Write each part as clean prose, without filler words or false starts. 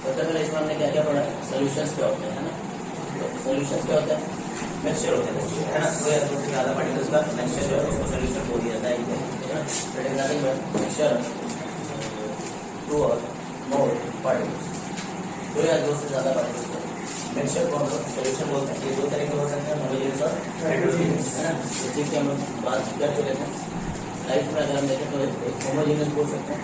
सबसे पहले इसमें हमने क्या क्या पढ़ा, सॉल्यूशंस क्या होते हैं ना, सॉल्यूशंस क्या होता है, मिक्सचर होता है ना, दो या दो से ज्यादा पार्टिकल्स का मिक्सचर जो है उसको सॉल्यूशन बोल दिया जाता है, मिक्सचर टू और मोर पार्टिकल्स, दो या दो से ज्यादा पार्टिकल्स का मिक्सचर को हम लोग सॉल्यूशन बोलते हैं। ये दो तरीके हो सकते हैं, होमोजेनियस और हेटेरोजेनियस, है ना, इसी की हम लोग बात कर चुके थे। लाइफ में अगर हम देखें तो होमोजेनियस बोल सकते हैं,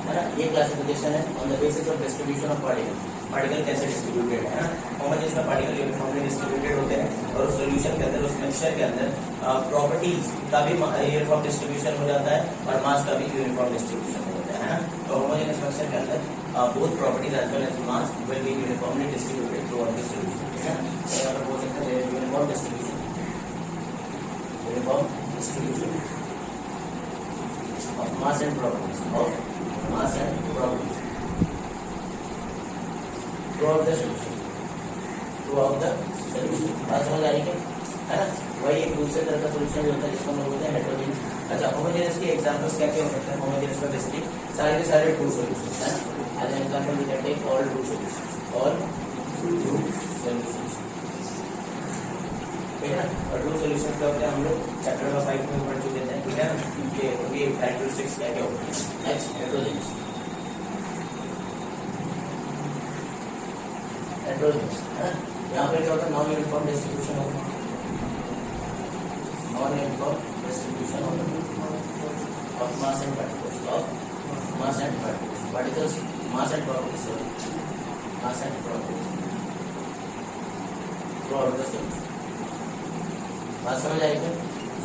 है ना, ये क्लासिफिकेशन है on the basis of distribution of particle, particle कैसे डिस्ट्रीब्यूटेड है ना, होमोजेनियस में पार्टिकल यूनिफॉर्मली डिस्ट्रीब्यूटेड होते हैं और उस सॉल्यूशन के अंदर, उस मिक्सचर के अंदर प्रॉपर्टीज का भी यूनिफॉर्म डिस्ट्रीब्यूशन हो जाता है और मास का भी यूनिफॉर्म डिस्ट्रीब्यूशन हो जाता है ना। तो होमोजेनियस मिक्सचर के अंदर both properties as well as mass will be uniformly distributed throughout the solution, ठीक है। तो यहाँ पर बोल सकते हैं uniform distribution of mass and properties throughout the solution, बात समझ आई है ना। वही एक दूसरे तरह का सोल्यूशन जो होता है जिसको हम लोग बोलते हैं हेटेरोजेनियस। अच्छा, होमोजेनियस के एग्जांपल्स क्या क्या हो सकते हैं, होमोजेनियस में बेसिकली सारे के सारे ट्रू सॉल्यूशंस है ना। As an example we can take all true solutions, ठीक है ना। और ट्रू सॉल्यूशन क्या होते हैं हम लोग चैप्टर नंबर 5 में पढ़ चुके थे, ठीक है ना। ये कैरेक्टरिस्टिक्स क्या क्या होती है। नेक्स्ट हेटेरोजेनियस, है ना। यहाँ पे क्या होता है, नॉन यूनिफॉर्म डिस्ट्रीब्यूशन होगा, non uniform distribution of mass and particles, mass and properties throughout the solution. बात समझ आएगी,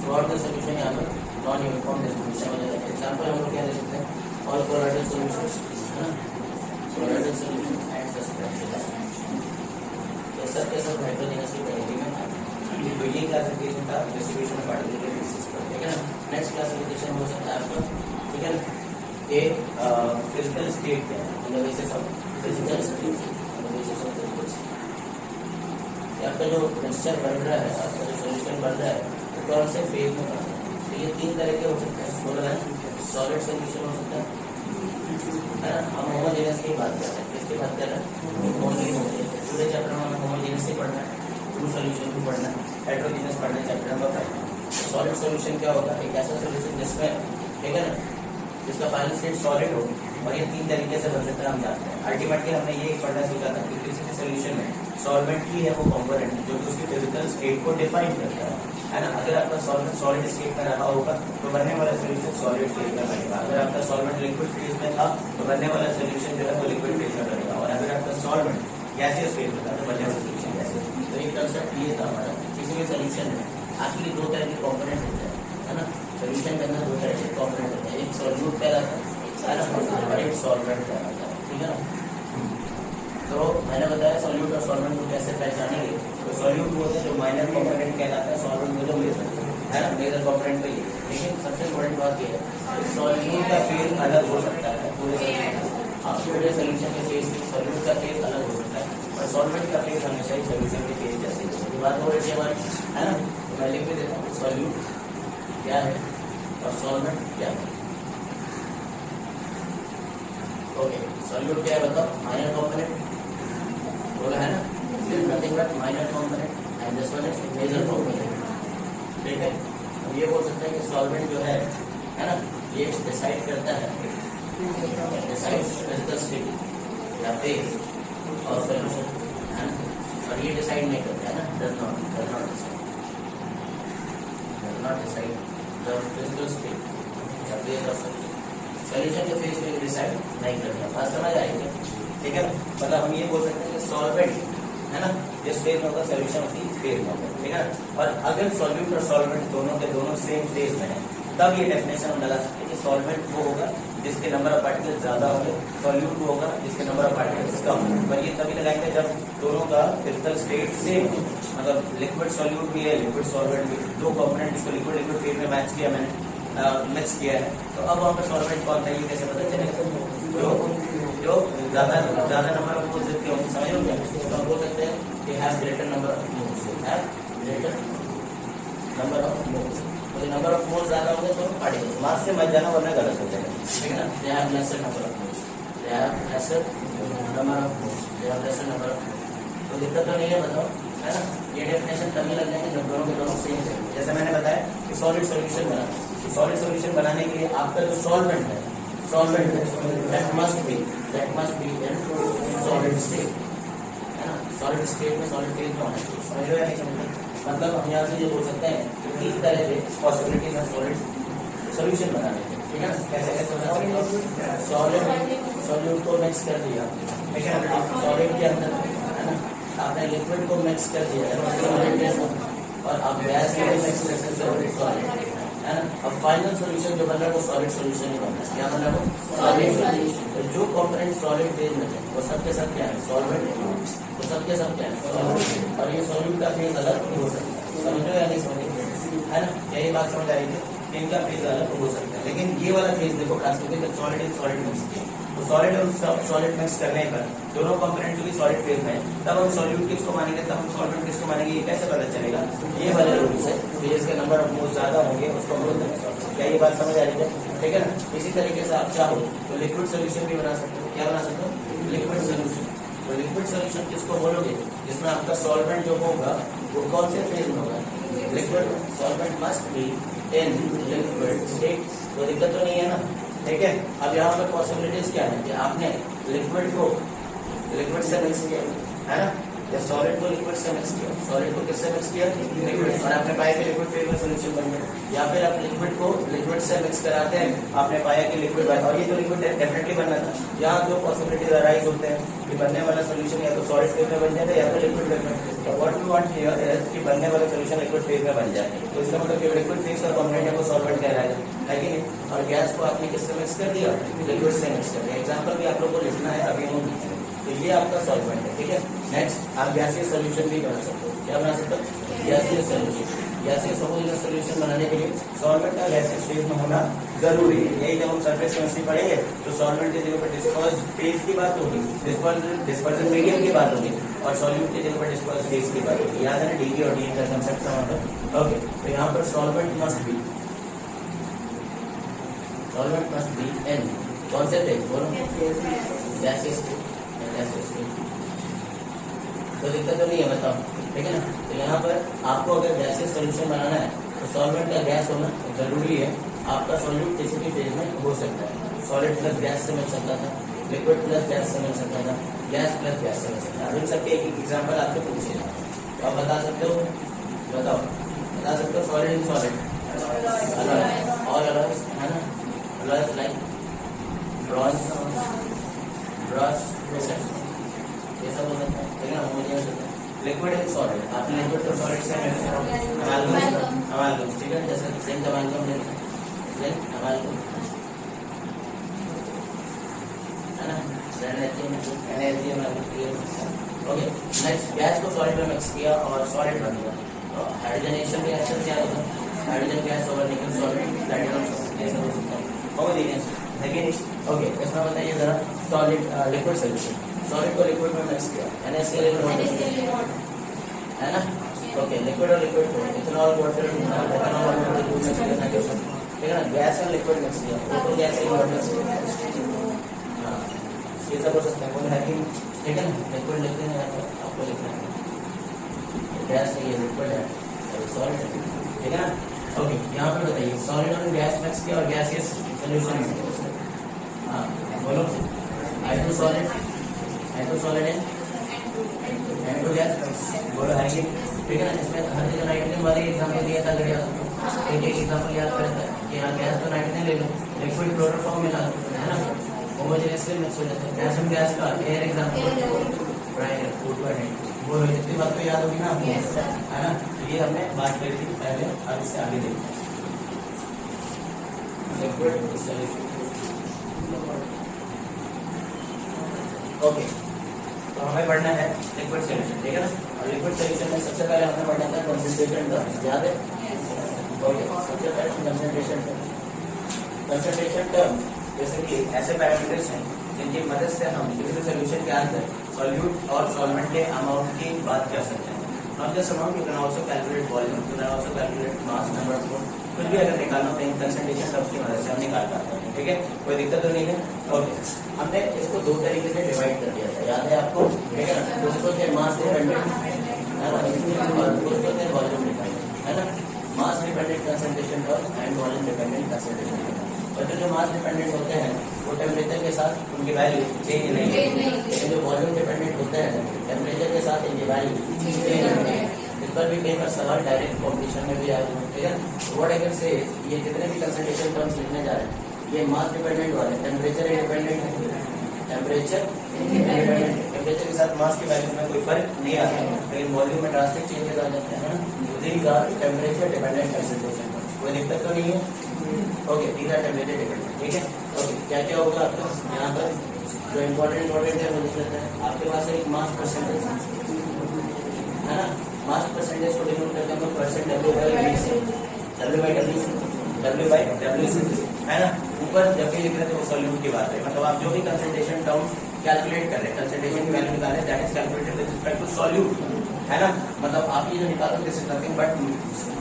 थ्रूआउट द सॉल्यूशन यहाँ पर नॉन यूनिफॉर्म डिस्ट्रीब्यूशन हो जाएगा। एग्जाम्पल हम लोग क्या दे सकते हैं, ऑल कोलॉइडल सॉल्यूशंस, है ना, कोलॉइडल सॉल्यूशन एंड सस्पेंशन, तो सब के सब हेटेरोजेनियस की कैटेगरी में आते हैं। तो ये क्लासिफिकेशन था डिस्ट्रीब्यूशन ऑफ पार्टिकल के बेसिस पर, ठीक है ना। नेक्स्ट क्लासिफिकेशन हो सकता है आपका, ठीक है ना, ये फिजिकल स्टेट क्या है, on the basis of physical state, आपका जो मिक्सचर बन रहा है, आपका जो सॉल्यूशन बन रहा है तो कौन से फेज में बन रहा है। तो ये तीन तरह के हो सकते हैं, बोला है सॉलिड सॉल्यूशन हो सकता है ना। हम होमोजेनियस की बात कर रहे हैं, किसकी बात कर रहे हैं, होमोजेनियस। पूरे चैप्टर में हमें होमोजेनियस ही पढ़ना है, ट्रू सॉल्यूशन भी पढ़ना है, हेटेरोजेनियस पढ़ना है चैप्टर नंबर 5। सॉलिड सॉल्यूशन क्या होगा, एक ऐसा सॉल्यूशन जिसमें, ठीक है ना, जिसका फाइनल स्टेट सॉलिड हो, और ये तीन तरीके से बन सकता है, हम जानते हैं। अल्टीमेटली हमने ये पढ़ना सीखा था कि किसी भी सॉल्यूशन में सॉल्वेंट ही है वो कंपोनेंट जो कि उसकी फिजिकल स्टेट को डिफाइन करता है ना। अगर आपका सॉल्वेंट सॉलिड स्टेट में रहा होगा तो बनने वाला सॉल्यूशन सॉलिड स्टेट में बनेगा। अगर आपका सॉल्वेंट लिक्विड फेज में था तो बनने वाला सॉल्यूशन जो है वो लिक्विड फेज में बनेगा, और अगर आपका सॉल्वेंट गैसियस फेज में था तो बनने वाला सॉल्यूशन गैसियस। तो ये कंसेप्ट ये था हमारा, किसी भी सॉल्यूशन में एक्चुअली दो तरह के कंपोनेंट होते हैं, है ना। सॉल्यूशन के अंदर दो तरह के कंपोनेंट होते हैं, एक सॉल्यूट कहलाता है और एक सॉल्वेंट कहलाता है, ठीक है ना। तो मैंने बताया सॉल्यूट और सॉल्वेंट को कैसे पहचानेंगे। तो सॉल्यूट वो होता है जो माइनर कंपोनेंट कहलाता है, सॉल्वेंट वो जो मेजर है ना, मेजर कंपोनेंट तो ये। लेकिन सबसे इम्पोर्टेंट बात ये है सॉल्यूट का फेज अलग हो सकता है पूरे सॉल्यूशन के फेज से, सॉल्यूट का फेज अलग हो सकता है और सॉल्वेंट का फेज हमेशा ही सॉल्यूशन के फेज जैसे बात हो रही है हमारी, है ना। तो मैं लिख भी देता हूँ सॉल्यूट क्या है और सॉल्वेंट क्या है। ओके, सॉल्यूट क्या है बताओ, माइनर कंपोनेंट बोला है ना, nothing but minor component and this one is major component, ठीक है। हम ये बोल सकते हैं कि सॉल्वेंट जो है ना, ये डिसाइड करता है, डिसाइड फिजिकल स्टेट या फेज और सॉल्यूशन, है ना। और ये डिसाइड नहीं करता है ना, does not decide the physical state या फेज और सॉल्यूशन के फेज में डिसाइड नहीं करता। बात समझ आएगी, ठीक है। मतलब हम ये बोल सकते हैं कि सॉल्वेंट है ना, जिस फेज में होगा सॉल्यूशन उसी फेज में होगा, ठीक है। और अगर सॉल्यूट और सॉल्वेंट दोनों के दोनों सेम फेज में है तब ये डेफिनेशन हम लगा सकते हैं कि सॉल्वेंट वो होगा जिसके नंबर ऑफ पार्टिकल्स ज्यादा होंगे, सॉल्यूट वो होगा जिसके नंबर ऑफ पार्टिकल्स कम होंगे। पर ये तभी लगाएंगे जब दोनों का फिजिकल स्टेट सेम हो, मतलब लिक्विड सॉल्यूट भी है, लिक्विड सॉल्वेंट भी, दो कंपोनेंट जिसको लिक्विड लिक्विड फेज में मैच किया मैंने, मिक्स किया है, तो अब वहाँ पर सॉल्वेंट कौन था ये कैसे पता चलेगा, जो ज्यादा नंबर ऑफ मोल्स जितने होंगे, समझ लो क्या। तो हम बोल सकते हैं कि have greater number of moles, have greater number of moles. तो नंबर ऑफ मोल्स ज्यादा होंगे तो पार्टिकल्स, मास से मत जाना वरना गलत हो जाएगा, ठीक है ना। They have laser number of moles, they they have lesser number of moles, they have lesser number of moles. तो दिक्कत तो नहीं है, बताओ, है ना? ये डेफिनेशन तभी लग जाएंगे जब दोनों के दोनों सेम है। जैसे मैंने बताया कि सॉलिड सॉल्यूशन बनाना, सॉलिड सॉल्यूशन बनाने के लिए आपका जो सॉल्वेंट है that must be in solid state, है ना? सॉलिड स्टेट में, सॉलिड फेज में होना चाहिए। समझ रहे हो या नहीं समझ रहे? मतलब हम यहाँ से ये बोल सकते हैं कि तीन तरह के पॉसिबिलिटीज हैं सॉलिड सॉल्यूशन बनाने के, ठीक है ना? कैसे कैसे बना सकते हैं? सॉलिड को मिक्स कर दिया, ठीक है ना? सॉलिड के अंदर, है ना, आपने लिक्विड को मिक्स कर दिया और अब गैस को मिक्स कर सकते हो, सॉलिड, है ना? अब फाइनल सॉल्यूशन जो बन रहा है वो सॉलिड सॉल्यूशन ही बन रहा है। क्या बन रहा है? वो सॉलिड सॉल्यूशन। तो जो कंपोनेंट सॉलिड फेज में है वो सबके सब क्या है? सॉल्वेंट। तो सबके सब क्या है? सॉल्वेंट। और ये सॉल्यूट का फेज अलग हो सकता है, समझ रहे हो या नहीं समझ रहे? है ना? यही बात समझ आई थी, इनका फेज अलग हो सकता है, लेकिन ये वाला फेज देखो खास करके सॉलिड इन सॉलिड मिक्स, तो सॉलिड और सॉलिड मिक्स करने पर दोनों कंपोनेंट जो भी सॉलिड फेज में है, तब हम सॉल्यूट किसको मानेंगे, तब हम सॉल्वेंट किसको मानेंगे, ये कैसे पता चलेगा? ये वाले रूल से, फेज के नंबर ऑफ मोल्स ज्यादा होंगे उसको हम बोलते हैं सॉल्वेंट। क्या ये बात समझ आ रही है? ठीक है ना? इसी तरीके से आप चाहो तो लिक्विड सोल्यूशन भी बना सकते हो। क्या बना सकते हो? Liquid solution. तो लिक्विड सोल्यूशन किसको बोलोगे? जिसमें आपका सॉल्वेंट जो होगा वो कौन से फेज में होगा? Liquid. Solvent must be in liquid state. तो दिक्कत तो नहीं है ना? ठीक है। अब यहाँ पर पॉसिबिलिटीज क्या है कि आपने लिक्विड को लिक्विड से मिक्स किया, है ना, या सॉलिड को लिक्विड से मिक्स किया, सॉलिड को किससे मिक्स किया? लिक्विड, और आपने पाया कि लिक्विड फेज में सोल्यूशन बन गया। या फिर आप लिक्विड को लिक्विड से मिक्स कराते हैं, आपने पाया कि लिक्विड बन, और ये तो लिक्विड डेफिनेटली बनना था। यहाँ दो पॉसिबिलिटीज अराइज होते हैं कि बनने वाला सोल्यूशन या तो सॉलिड फेज में बन जाएगा या तो लिक्विड फेज में। तो what we want here is कि बनने वाला सोल्यूशन लिक्विड फेज में बन जाए। तो इसका मतलब कि लिक्विड फेज का कंपोनेंट है वो सॉल्वेंट कहलाएगा, है कि नहीं? और गैस को आपने किससे मिक्स कर दिया? लिक्विड से मिक्स कर दिया। एग्जाम्पल भी आप लोग को लिखना है अभी हम, तो ये आपका सॉल्वेंट है, ठीक है। नेक्स्ट आप गैसीय सॉल्यूशन भी बना सकते हो। क्या बना सकते हो? गैसीय सॉल्यूशन। गैसीय सॉल्यूशन बनाने के लिए सॉल्वेंट का गैसीय फेज में होना जरूरी है। यही जब हम सरफेस केमिस्ट्री पढ़ेंगे तो सॉल्वेंट की जगह पर डिस्पर्स फेज की बात होगी, डिस्पर्जन मीडियम की बात होगी, और सॉल्यूट की जगह पर डिस्पर्स फेज की बात होगी। याद है ना डीपी और डी का कंसेप्ट का मतलब? ओके, तो यहाँ पर सॉल्वेंट मस्ट बी इन कौन से फेज? बोलो। गैसीय स्टेट। तो दिक्कत तो नहीं है, बताओ, ठीक है ना? तो यहाँ पर आपको अगर गैसीय सॉल्यूशन बनाना है तो सॉल्वेंट का गैस होना जरूरी है। आपका सॉल्यूट किसी भी फेज में हो सकता है। सॉलिड प्लस गैस से मिल सकता था, लिक्विड प्लस गैस से मिल सकता था, गैस प्लस गैस से मिल सकता है। इन सबके एक एग्जाम्पल आपसे पूछे तो आप बता सकते हो? बताओ, बता सकते हो? सॉलिड इन सॉलिड और अलग, है ना? अलग लाइक ब्रश ये सब हो सकता है, ठीक है? होमोजेनियस होता है। लिक्विड इन सॉलिड, आपने लिक्विड को सॉलिड से अमालगम, ठीक है? जैसे जिंक अमालगम ले, जिंक अमालगम, है ना? ओके, नेक्स्ट गैस को सॉलिड में मिक्स किया और सॉलिड बन गया। तो हाइड्रोजनेशन रिएक्शन क्या होता है? हाइड्रोजन गैस ओवर निकल सॉलिड, प्लैटिनम सॉलिड, ये सब हो सकता है। होमोजेनियस, लेकिन ओके, इसमें बताइए जरा सॉलिड लिक्विड सोल्यूशन। सॉलिड को लिक्विड में मिक्स किया, NaCl है ना? ओके, लिक्विड और लिक्विड को इथेनॉल वाटर, एथेनॉल वाटर को मिक्स करना है, ठीक है ना? गैस और लिक्विड मिक्स किया, तो गैस और वाटर, हाँ, ये सब हो सकता है। बोल है कि ठीक है ना? लिक्विड लिखते हैं आपको लिखना है, गैस है, ये लिक्विड है, सॉलिड है, ठीक है ना? ओके, यहाँ पर बताइए सॉलिड और गैस मिक्स किया और गैसीय सॉल्यूशन, हाँ बोलो। हाइड्रोसॉलिड एंड टू गैस बोलो है कि ठीक है ना? इसमें हर जगह नाइट्रोजन वाले एग्जांपल दिया था, बढ़िया एक एग्जांपल याद करता है कि यहाँ गैस तो नाइट्रोजन ले लो, लिक्विड क्लोरोफॉर्म मिला, है ना? होमोजेनियस मिक्स हो जाता है। गैस गैस का एयर एग्जांपल बोलो, इतनी बात तो याद होगी ना आपको, है ना? ये हमने बात करी थी पहले, अब इससे आगे देखते हैं। लिक्विड सॉल्यूशन, ओके, तो हमें पढ़ना है लिक्विड सॉल्यूशन, ठीक है ना? और लिक्विड सॉल्यूशन में सबसे पहले हमें पढ़ना था कंसंट्रेशन टर्म, याद है? ओके, सबसे पहले कंसंट्रेशन टर्म, जैसे कि ऐसे पैरामीटर्स हैं जिनकी मदद से हम किसी भी सॉल्यूशन के अंदर सॉल्यूट और सॉल्वेंट के अमाउंट की बात कर सकते हैं। Not just amount, you can also calculate volume, you can also calculate mass, number of moles. कुछ भी अगर निकालना हो कंसंट्रेशन टर्म्स की मदद से हम निकाल पाते हैं, ठीक है, कोई दिक्कत तो नहीं है। ओके, हमने इसको दो तरीके से डिवाइड कर दिया था, याद है आपको, ठीक है ना। कुछ तो थे मास डिपेंडेंट, है ना, और कुछ तो थे वॉल्यूम डिपेंडेंट, है ना। Mass dependent concentration terms and volume dependent concentration terms. और जो मास डिपेंडेंट होते हैं वो टेम्परेचर के साथ उनकी वैल्यू चेंज नहीं होती, लेकिन जो वॉल्यूम डिपेंडेंट होते हैं टेम्परेचर के साथ इनकी वैल्यू चेंज होती है। इस पर भी कई बार सवाल डायरेक्ट कॉम्पिटिशन में भी आए हुए हैं, ठीक है। व्हाट आई कैन से, ये जितने भी कंसंट्रेशन टर्म्स लिखने जा रहे हैं ये मास डिपेंडेंट वाले, टेम्परेचर इंडिपेंडेंट है, टेम्परेचर इंडिपेंडेंट, टेम्परेचर के साथ मास की वैल्यू में कोई फर्क नहीं आता, लेकिन वॉल्यूम में ड्रास्टिक चेंजेस आ जाते हैं। These are temperature dependent concentration terms, कोई दिक्कत तो नहीं है। Okay, these are temperature dependent, ठीक है। ओके, क्या क्या होगा आपका यहाँ पर जो इम्पोर्टेंट है वो लिख लेते हैं। आपके पास एक मास परसेंटेज है ना, मास परसेंटेज को डिनोट करते हैं परसेंट डब्ल्यू बाई डब्ल्यू से, है ना। ऊपर जब भी लिख रहे थे वो सॉल्यूट की बात है, मतलब आप जो भी कंसंट्रेशन टर्म कैलकुलेट कर रहे हैं, कंसंट्रेशन की वैल्यू निकाल रहे हैं, that is calculated with respect to solute, है ना। मतलब आप ये जो निकालो this is nothing but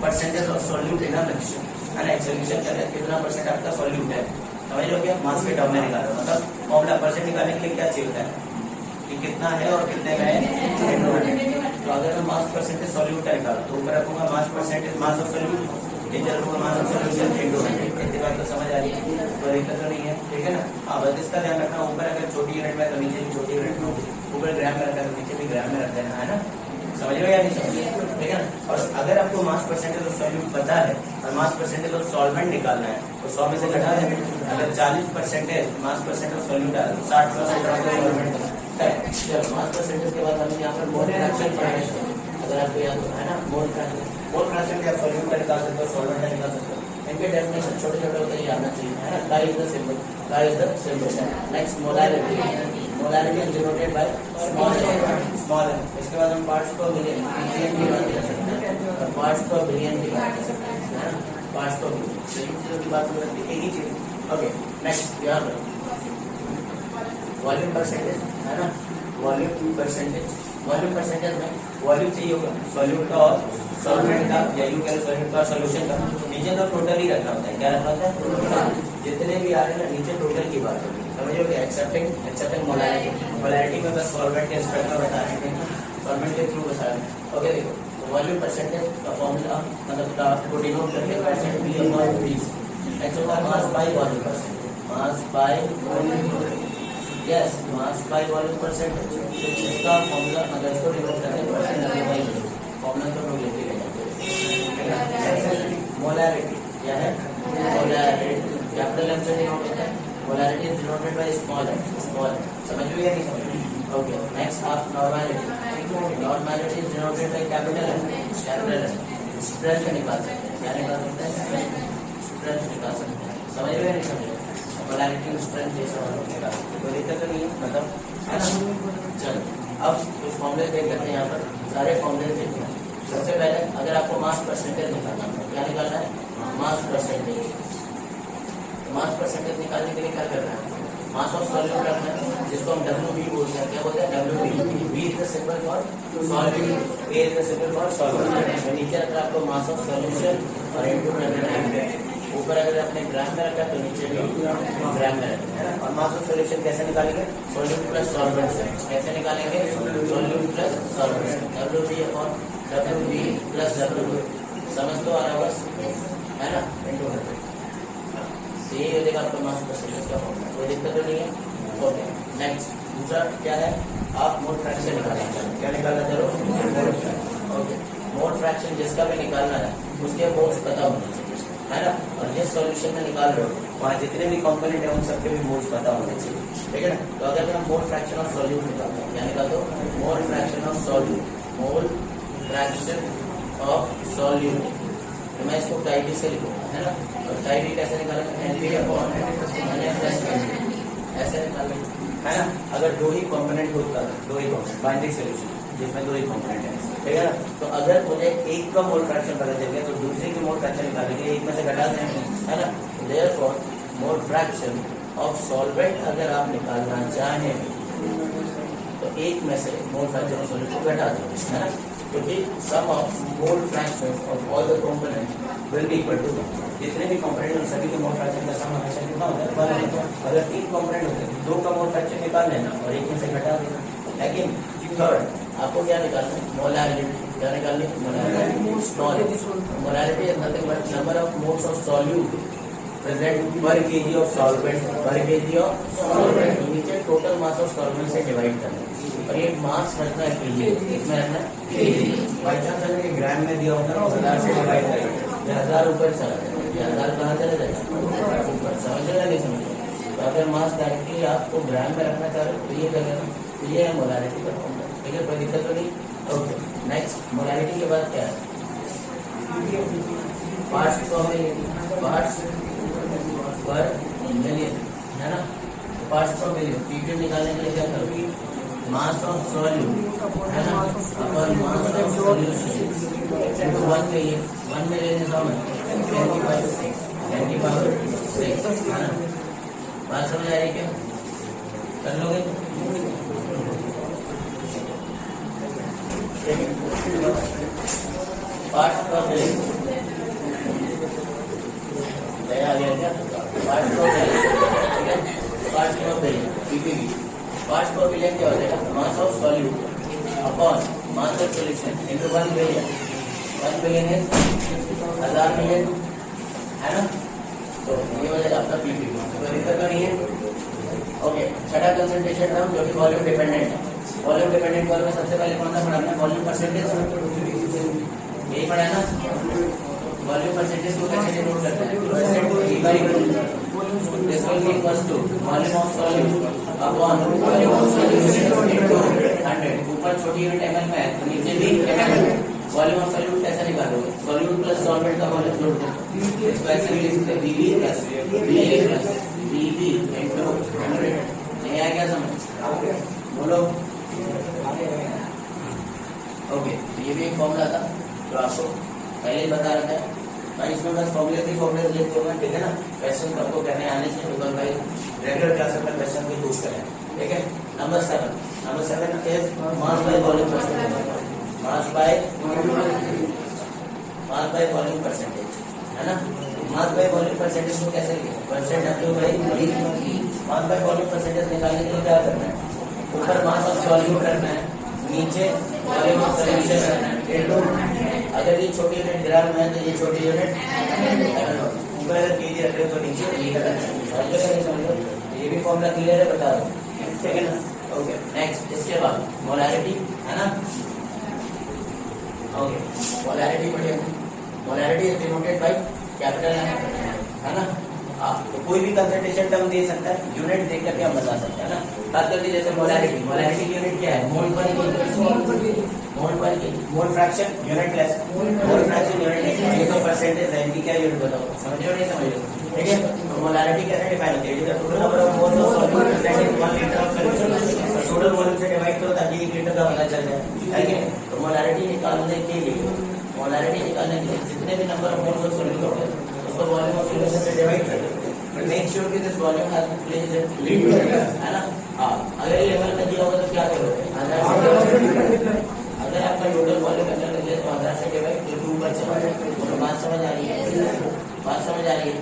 percentage of solute in a mixture, है ना। एक सोल्यूशन कर रहे हैं कितना परसेंट आपका सॉल्यूट है, समझ लो क्या, मास के टर्म में निकालो, मतलब फॉर्मूला परसेंट निकालने के लिए क्या चाहिए होता है कि कितना है और कितने में है। तो अगर मैं मास परसेंटेज सॉल्यूट का निकालो तो ऊपर रखूंगा mass percentage mass of solute, नीचे रखूंगा मास ऑफ सॉल्यूशन इनटू 100। इतनी बात तो समझ आ रही है, कोई दिक्कत तो नहीं है, ठीक है ना। हाँ, बस इसका ध्यान रखना, ऊपर अगर छोटी यूनिट में तो नीचे भी छोटी यूनिट में, ऊपर ग्राम में रखा तो नीचे भी ग्राम में रख देना, है ना। समझ लो या नहीं समझ, ठीक है ना। और अगर आपको मास परसेंटेज ऑफ सॉल्यूट पता है और मास परसेंटेज ऑफ सॉल्वेंट निकालना है तो 100 में से घटा दें। अगर 40% मास परसेंट ऑफ सॉल्यूट है तो 60% सॉल्वेंट है। चलो, मास परसेंटेज के बाद हम यहाँ पर मोल फ्रैक्शन पढ़ेंगे, अगर आपको याद हो, है ना। मोल फ्रैक्शन के आप सॉल्यूट का निकाल सकते हो, सॉल्वेंट का निकाल सकते हो, इनके डेफिनेशन छोटे छोटे होते ही आना चाहिए, है ना। का is the symbol. Next molarity is denoted by small m। इसके बाद हम पार्ट्स पर बिलियन की बात कर सकते हैं, और पार्ट्स पर बिलियन की बात कर सकते हैं, है ना। पार्ट्स पर बिलियन, इन चीजों की बात हो रही है, एक ही चीज। ओके, नेक्स्ट यहाँ पर वॉल्यूम परसेंटेज, है ना। वॉल्यूम परसेंटेज में वॉल्यूम चाहिए होगा सॉल्यूट का और सॉल्वेंट का, या यूं कह सॉल्यूट का और सॉल्यूशन का। नीचे तो टोटल ही रखना होता है, क्या रखना होता है, टोटल। जितने भी आ रहे हैं ना नीचे टोटल की बात होगी, समझोगे। एक्सेप्टिंग मोलैरिटी में बस सॉल्वेंट के एस्पेक्ट में बता रहे हैं, सॉल्वेंट के थ्रू बता रहे हैं। ओके, देखो वॉल्यूम परसेंटेज का फॉर्मूला मतलब को डिनोट करके percent B upon B, X होगा mass by volume percentage, mass by yes mass by volume percentage. इसका फॉर्मूला अगर इसको डिनोट करते हैं परसेंट बाय फॉर्मूला तो लोग लेके गए। मोलैरिटी क्या है, मोलैरिटी कैपिटल एम से डिनोट होता है, molarity is denoted by small m, समझ लो या नहीं समझ। ओके, नेक्स्ट आप normality is denoted by capital M। Strength निकाल सकते हैं, क्या निकाल सकते हैं, स्ट्रेंथ निकाल सकते हैं, समझ लो या नहीं समझ। मोलैरिटी स्ट्रेंथ जैसा निकाल सकते हैं, कोई दिक्कत नहीं है, मतलब, है ना। चलो, अब कुछ फॉर्मूले देख लेते हैं, यहाँ पर सारे फॉर्मूले देखते हैं। सबसे पहले अगर आपको मास परसेंटेज निकालना है, क्या निकालना है, मास परसेंटेज। मास परसेंटेज निकालने के लिए क्या करना है, मास ऑफ सॉल्यूट रखना है, जिसको हम WB बोलते हैं। क्या बोलते हैं, WB। B is the symbol for solute, A is the symbol for solvent. नीचे रखा आपको मास ऑफ सॉल्यूशन और इनटू में ऊपर अगर आपने ग्राम में रखा तो नीचे भी ग्राम में रखा, है ना। और मास ऑफ सॉल्यूशन कैसे निकालेंगे, सॉल्यूट प्लस सॉल्वेंट से। कैसे निकालेंगे, solute plus solvent, WB upon WB plus WB। समझ तो आ रहा बस, है ना, इनटू 100। यही हो जाएगा आपका मास परसेंटेज का फॉर्मूला, कोई दिक्कत तो नहीं है। ओके, नेक्स्ट दूसरा क्या है, आप मोल फ्रैक्शन निकालना चाहते हैं, क्या निकालना चाहो, ओके। मोल फ्रैक्शन जिसका भी निकालना है उसके मोल्स पता होने चाहिए, है ना। और जिस सॉल्यूशन में निकाल रहे हो वहाँ जितने भी कंपोनेंट है उन सबके भी मोल्स पता होने चाहिए, ठीक है ना। तो अगर मैं मोल फ्रैक्शन ऑफ सॉल्यूट निकालता हूँ, क्या निकालता हूँ, मोल fraction of solute, mole fraction of solute, तो मैं इसको टाइडी से लिखूंगा, है ना। और टाइडी कैसे निकालेंगे, NP upon NF plus NP ऐसे निकालेंगे, है ना। अगर दो ही कंपोनेंट होता है, दो ही कंपोनेंट बाइंडिंग सॉल्यूशन जिसमें दो ही कंपोनेंट है, ठीक है ना। तो अगर मुझे एक का मोल फ्रैक्शन पता चल गया तो दूसरे की मोल फ्रैक्शन निकालने के लिए एक में से घटा देंगे, है ना। Therefore mole fraction of solvent अगर आप निकालना चाहें तो एक में से मोल फ्रैक्शन ऑफ सॉल्वेंट को घटा देंगे, है ना। क्योंकि sum of mole fraction of all the components will be equal to 1। जितने भी कंपोनेंट सभी के मोल फ्रैक्शन का सम हमेशा कितना होता है 1। अगर 3 कंपोनेंट होते हैं 2 का मोल फ्रैक्शन निकाल लेना और एक में से घटा देना। लेकिन थर्ड आपको क्या निकालना है? मोलैरिटी। क्या निकालनी है? Molarity is nothing but number of moles of solute present पर केजी ऑफ सॉल्वेंट, पर केजी ऑफ सॉल्वेंट। नीचे टोटल मास ऑफ सॉल्वेंट से डिवाइड करना है और ये मास रखना है केजी, इसमें रखना है केजी। बाई चांस अगर ये ग्राम में दिया होता है 1000 से डिवाइड करेंगे 1000 ऊपर चला जाएगा, 1000 कहाँ चला जाएगा ऊपर। समझ रहे नहीं समझ रहे? तो अगर मास डायरेक्टली आपको ग्राम में रखना चाह रहे हो तो ये कर लेना, तो ये है मोलैरिटी का फॉर्मूला। ठीक है, कोई दिक्कत तो नहीं? ओके, नेक्स्ट मोलैरिटी के बाद क्या है? पार्ट्स पर मिलियन, पार्ट्स पर मिलियन है ना। पार्ट्स पर मिलियन पीपीएम निकालने के लिए क्या करोगे? मास ऑफ सॉल्यूट है ना अपन mass of solution 1 million, 1 million is how much? 10 की पावर 6 है ना। बात समझ आ रही क्या? कर लोगे? पार्ट्स पर मिलियन आ गया क्या? पार्ट्स पर मिलियन, ठीक है। पार्ट्स पर मिलियन पीपीवी, पार्ट्स पर मिलियन क्या हो जाएगा? Mass of solute upon mass of solution into 1 billion. 1 billion है 1000 मिलियन है ना। तो ये हो जाएगा अपना पीपीवी, कोई दिक्कत नहीं है। ओके, छठा कंसंट्रेशन टर्म जो कि वॉल्यूम डिपेंडेंट है। वॉल्यूम डिपेंडेंट वॉल्यूम में सबसे पहले कौन सा पढ़ा? वॉल्यूम परसेंटेज, यही पढ़ा है ना। वॉल्यूम परसेंटेज को कैसे डिनोट करते हैं? Percent divide this will be equal to volume of solute upon volume of solution into 100। ऊपर छोटी यूनिट एमएल में है तो नीचे भी एमएल। वॉल्यूम ऑफ सॉल्यूट कैसे निकालोगे? सॉल्यूट प्लस सॉल्वेंट का वॉल्यूम जोड़ दो, इसको ऐसे भी लिख सकते हैं बीबी प्लस बीए प्लस बीबी इनटू 100। नहीं आया क्या समझ? बोलो। ओके, ये भी एक फॉर्मूला था जो आपको पहले ही बता रखा है भाई। इसमें बस फॉर्मूले लिख दो, ठीक है ना। क्वेश्चन आपको करने आने चाहिए बिकॉज भाई रेगुलर क्लास में क्वेश्चन भी यूज करें, ठीक है। Number 7 is mass by volume percentage. Mass by volume percentage है ना। मास बाय वॉल्यूम परसेंटेज को कैसे लिखें? Percent W by V. Mass by volume percentage निकालने के लिए क्या करना है? ऊपर मास ऑफ सॉल्यूट रखना है, नीचे वॉल्यूम ऑफ सॉल्यूशन रखना है। अगर ये छोटी यूनिट ग्राम में है तो ये छोटी यूनिट ऊपर अगर केजी रख रहे हो तो नीचे ये करना है। ये भी फॉर्मूला क्लियर है, बता दो, ठीक है ना। ओके, नेक्स्ट इसके बाद मोलैरिटी है ना। ओके, मोलैरिटी पढ़िए। Molarity is denoted by capital है ना। तो कोई भी कंसंट्रेशन टर्म दे सकता है, यूनिट देख करके हम बता सकते हैं ना। बात करते जैसे मोलैरिटी, मोलैरिटी की यूनिट क्या है? मोल पर mole fraction unit less, mole fraction unit less. ये तो परसेंटेज है, इनकी क्या यूनिट बताओ? समझ रहे हो नहीं समझ रहे? ठीक है, तो मोलैरिटी कैसे डिफाइन होती है? Total number of moles of solute present in 1 litre of solution. Total volume से डिवाइड करो ताकि 1 लीटर का पता चल जाए, ठीक है। तो मोलैरिटी निकालने के लिए जितने भी number of moles of solute होंगे उसको वॉल्यूम ऑफ सॉल्यूशन से डिवाइड कर दो। मेक श्योर कि this volume has place lead है ना। हां, अगर ये लेवल में दिया होगा तो क्या करोगे? अगर आपका टोटल वॉल्यूम अंदर लगे तो 1000 से डिवाइड तो 2 पर चला जाए। तो बात समझ आ रही है? बात समझ आ रही है?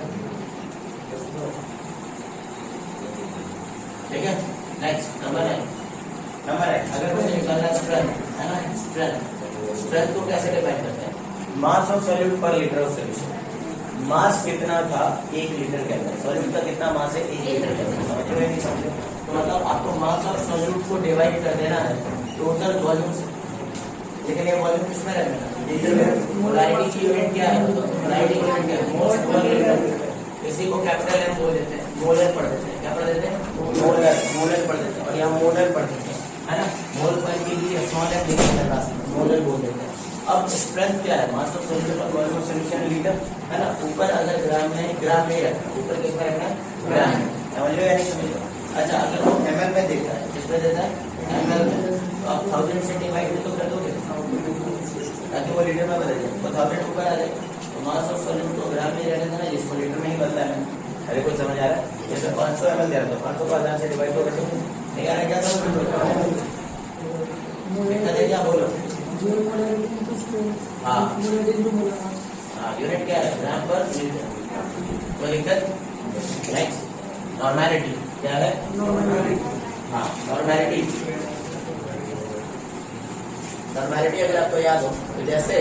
ठीक है। नेक्स्ट नंबर है अगर मुझे निकालना स्ट्रेंथ है ना। स्ट्रेंथ को कैसे डिफाइन करते हैं? मास ऑफ सॉल्यूट पर लीटर ऑफ सॉल्यूशन। मास कितना था 1 लीटर के अंदर? सॉल्यूट का कितना मास है? 1 लीटर के अंदर। समझ रहे नहीं समझ रहे? तो मतलब आपको मास ऑफ सॉल्यूट को डिवाइड कर देना है टोटल वॉल्यूम से। लेकिन ये वॉल्यूम किसमें रखना है? लीटर में। मोलैरिटी की यूनिट क्या है? मोलैरिटी की यूनिट क्या है? Moles per litre. इसी को कैपिटल एम बोल देते हैं, मोलर पढ़ देते हैं। क्या पढ़ देते हैं? मोलर पढ़ देते हैं। और यहाँ मोलर पढ़ देते हैं, है ना। मोल पर के लिए स्मॉल एम लिखा मोलर बोल देते हैं। अब स्ट्रेंथ क्या है? मास ऑफ सॉल्यूशन पर वॉल्यूम ऑफ सॉल्यूशन लीटर है ना। ऊपर अगर ग्राम में, ग्राम में रखना, ऊपर किसमें रखना है? ग्राम में। समझ रहे हो या नहीं समझ रहे? अच्छा, अगर वो एमएल में देता है, किसमें देता है? एमएल में। तो आप 1000 से डिवाइड तो कर दोगे ताकि वो लीटर में बदल जाए। तो 1000 ऊपर आ जाए तो मास ऑफ सॉल्यूट को ग्राम में रहने देना, जिसको लीटर में ही बदला है। अरे कोई समझ आ रहा है? जैसे 500 ml दे रहा तो 500 को 1000 से डिवाइड तो कर सकते नहीं आ रहा? क्या समझ क्या बोलो? हाँ यूनिट क्या है, ग्राम पर लीटर। तो लिखकर नेक्स्ट नॉर्मैलिटी क्या है, हाँ नॉर्मैलिटी। नॉर्मैलिटी अगर आपको याद हो तो जैसे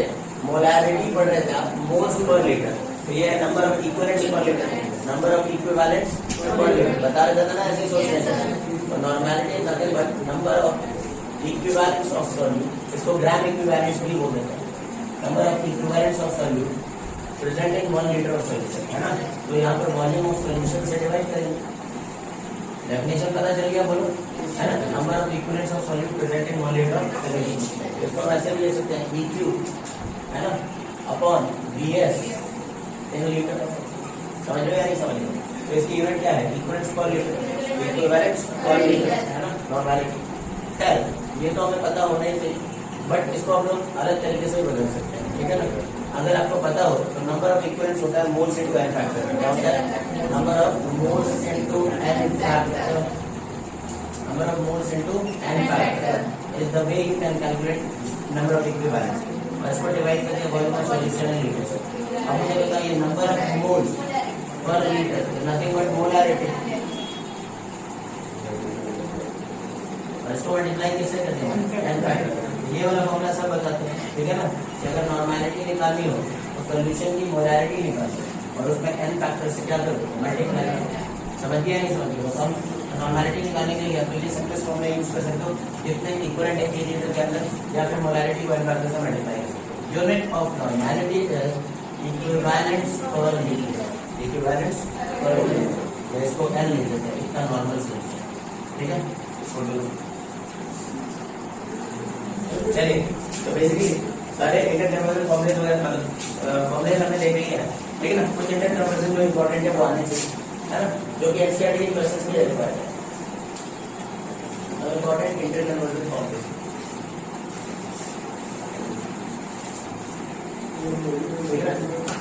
मोलैरिटी पढ़ रहे थे आप, मोल्स पर लीटर, तो ये है नंबर ऑफ इक्विवेलेंट्स पर लीटर, नंबर ऑफ इक्विवेलेंट्स पर लीटर बता रहे थे ना, ऐसे सोचने से। तो normality nothing but number of equivalents of solute, इसको ग्राम इक्विवेलेंट्स भी बोल देते हैं। Number of equivalents of solute present in 1 litre of solution, है ना। तो यहाँ पर वॉल्यूम ऑफ सॉल्यूशन से डिवाइड करेंगे। डेफिनेशन पता चल गया, बोलो, है ना। Number of equivalents of solute present in 1 litre of solution, इसको हम ऐसे भी ले सकते हैं EQ, है ना, अपॉन VS इन लीटर। समझ लो या नहीं समझ लो। तो इसकी यूनिट क्या है, इक्विवेलेंट्स पर लीटर, इक्विवेलेंट्स पर लीटर, है ना, नॉर्मैलिटी। खैर ये तो हमें पता होना ही चाहिए, बट इसको हम लोग अलग तरीके से बदल सकते हैं, ठीक है ना। अगर आपको पता हो तो नंबर ऑफ इक्विवेलेंट्स होता है मोल्स इनटू एन फैक्टर, क्या होता है, number of moles into N factor, number of moles into N factor is the way you can calculate number of equivalents. और इसको डिवाइड करके volume of solution in litre. अब मुझे बताइए number of moles per litre nothing but molarity, इसको multiply कैसे करते हैं, एन फैक्टर। ये वाला फॉर्मूला सब बताते हैं, ठीक है ना। कि अगर नॉर्मैलिटी निकालनी हो तो सॉल्यूशन की मोलैरिटी निकालो और उसमें एन फैक्टर से क्या करो, मल्टीप्लाई करो। समझ गया नहीं समझ गया। तो हम नॉर्मैलिटी निकालने के लिए अपने सिंपलेस्ट फॉर्म में यूज कर सकते हो, कितने इक्विवेलेंट है लीटर के अंदर, या फिर मोलैरिटी को एन फैक्टर से मल्टीप्लाई कर सकते हो। Unit of normality is equivalents पर लीटर, इक्विवेलेंट्स पर लीटर, इसको एन लिख देते हैं, इतना नॉर्मल सॉल्यूशन, ठीक है। चलिए तो बेसिकली सारे इंटरकन्वर्जन फॉर्मूले वगैरह फॉर्मूले हमने देख लिए हैं, ठीक है ना। कुछ इंटरकन्वर्जन जो इंपॉर्टेंट है वो आने चाहिए, है ना, जो कि एनसीईआरटी के क्वेश्चंस में रिक्वायर्ड है। इंपॉर्टेंट इंटरकन्वर्जन फॉर्मूले, ठीक है,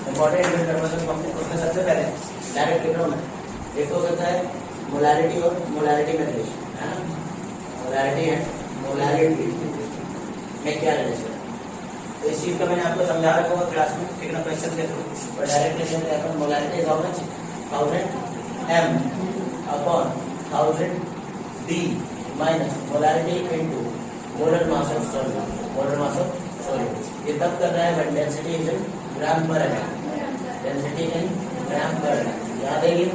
इंपॉर्टेंट इंटरकन्वर्जन फॉर्मूले। उसमें सबसे पहले डायरेक्ट लिख रहा हूं मैं, एक तो होता है मोलैरिटी और मोलैरिटी में रिलेशन, है ना। मोलैरिटी एंड मोलैरिटी में क्या रिलेशन है, तो इस चीज का मैंने आपको समझा रखा होगा क्लास में, ठीक है ना। क्वेश्चन देखो और डायरेक्ट रिलेशन में देखो, molarity is how much, 1000 m upon 1000 d minus molarity into molar mass of solute, molar mass of solute. ये तब कर रहा है व्हेन डेंसिटी इज इन ग्राम पर एम, डेंसिटी इन ग्राम पर एम, याद है ये,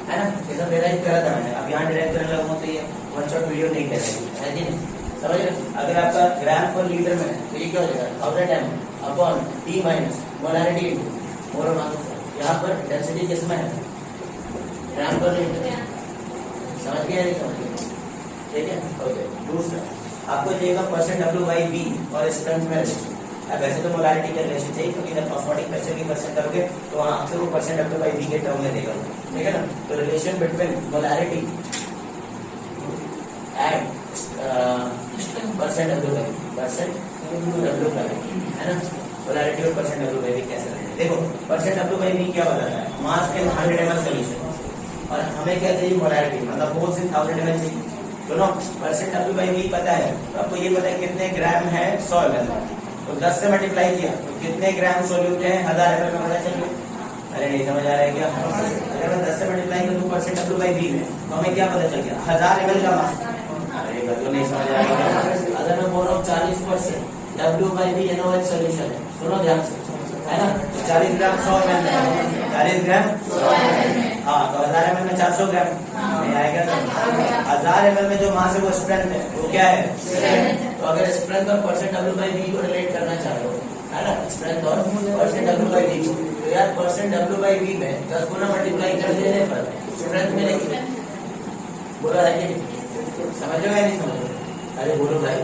है ना। ये सब डिराइव करा था मैंने, अब यहाँ डिराइव करने लगूँ तो ये वन शॉट वीडियो नहीं करेगी, है जी नहीं, समझ रहे। अगर आपका ग्राम पर लीटर में तो ये क्या हो जाएगा, 1000 m upon d minus molarity into molar mass of solute. यहाँ पर डेंसिटी किसमें है, ग्राम पर लीटर, समझ गया नहीं समझ गया, ठीक है। ओके, दूसरा आपको चाहिएगा परसेंट W/V और स्ट्रेंथ में रिलेशन। अब वैसे तो मोलैरिटी का रिलेशन चाहिए, क्योंकि जब ऑस्मोटिक प्रेशर की परसेंट करोगे तो वहाँ आपसे वो परसेंट W/V के टर्म में देगा, ठीक है ना। तो relation between molarity and percent W/V, percent W/V, है ना। मोलैरिटी और परसेंट W/V कैसे रहेगा, देखो परसेंट W/V क्या बताता है, मास इन 100 ml सॉल्यूशन, और हमें क्या चाहिए, मोलैरिटी मतलब मोल्स इन 1000 ml चाहिए। सुनो, परसेंट W/V पता है तो आपको ये पता है कितने ग्राम है 100 ml, तो 10 से मल्टीप्लाई किया तो कितने ग्राम सॉल्यूट है 1000 ml में पता चल गया। अरे नहीं समझ आ रहा है क्या, अगर मैं 10 से मल्टीप्लाई करूँ परसेंट W/V में तो हमें क्या पता चल गया, 1000 ml का मास। अरे तो नहीं समझ आ रहा है। अगर मैं बोल रहा हूँ 40% W/V NaOH सॉल्यूशन है, सुनो ध्यान से, है ना। तो 40 ग्राम 100 ml, 40 ग्राम 100 ml, हाँ तो 1000 ml में 400 ग्राम नहीं आएगा। 1000 ml में जो मास है वो स्ट्रेंथ है, वो क्या है, तो अगर स्ट्रेंथ और परसेंट W/V को रिलेट करना चाहो, है ना, स्ट्रेंथ और परसेंट W/V को, तो यार परसेंट W/V में 10 गुना मल्टीप्लाई कर देने पर स्ट्रेंथ मिलेगी। बोलो है कि समझ लो या नहीं समझ लो, अरे बोलो भाई,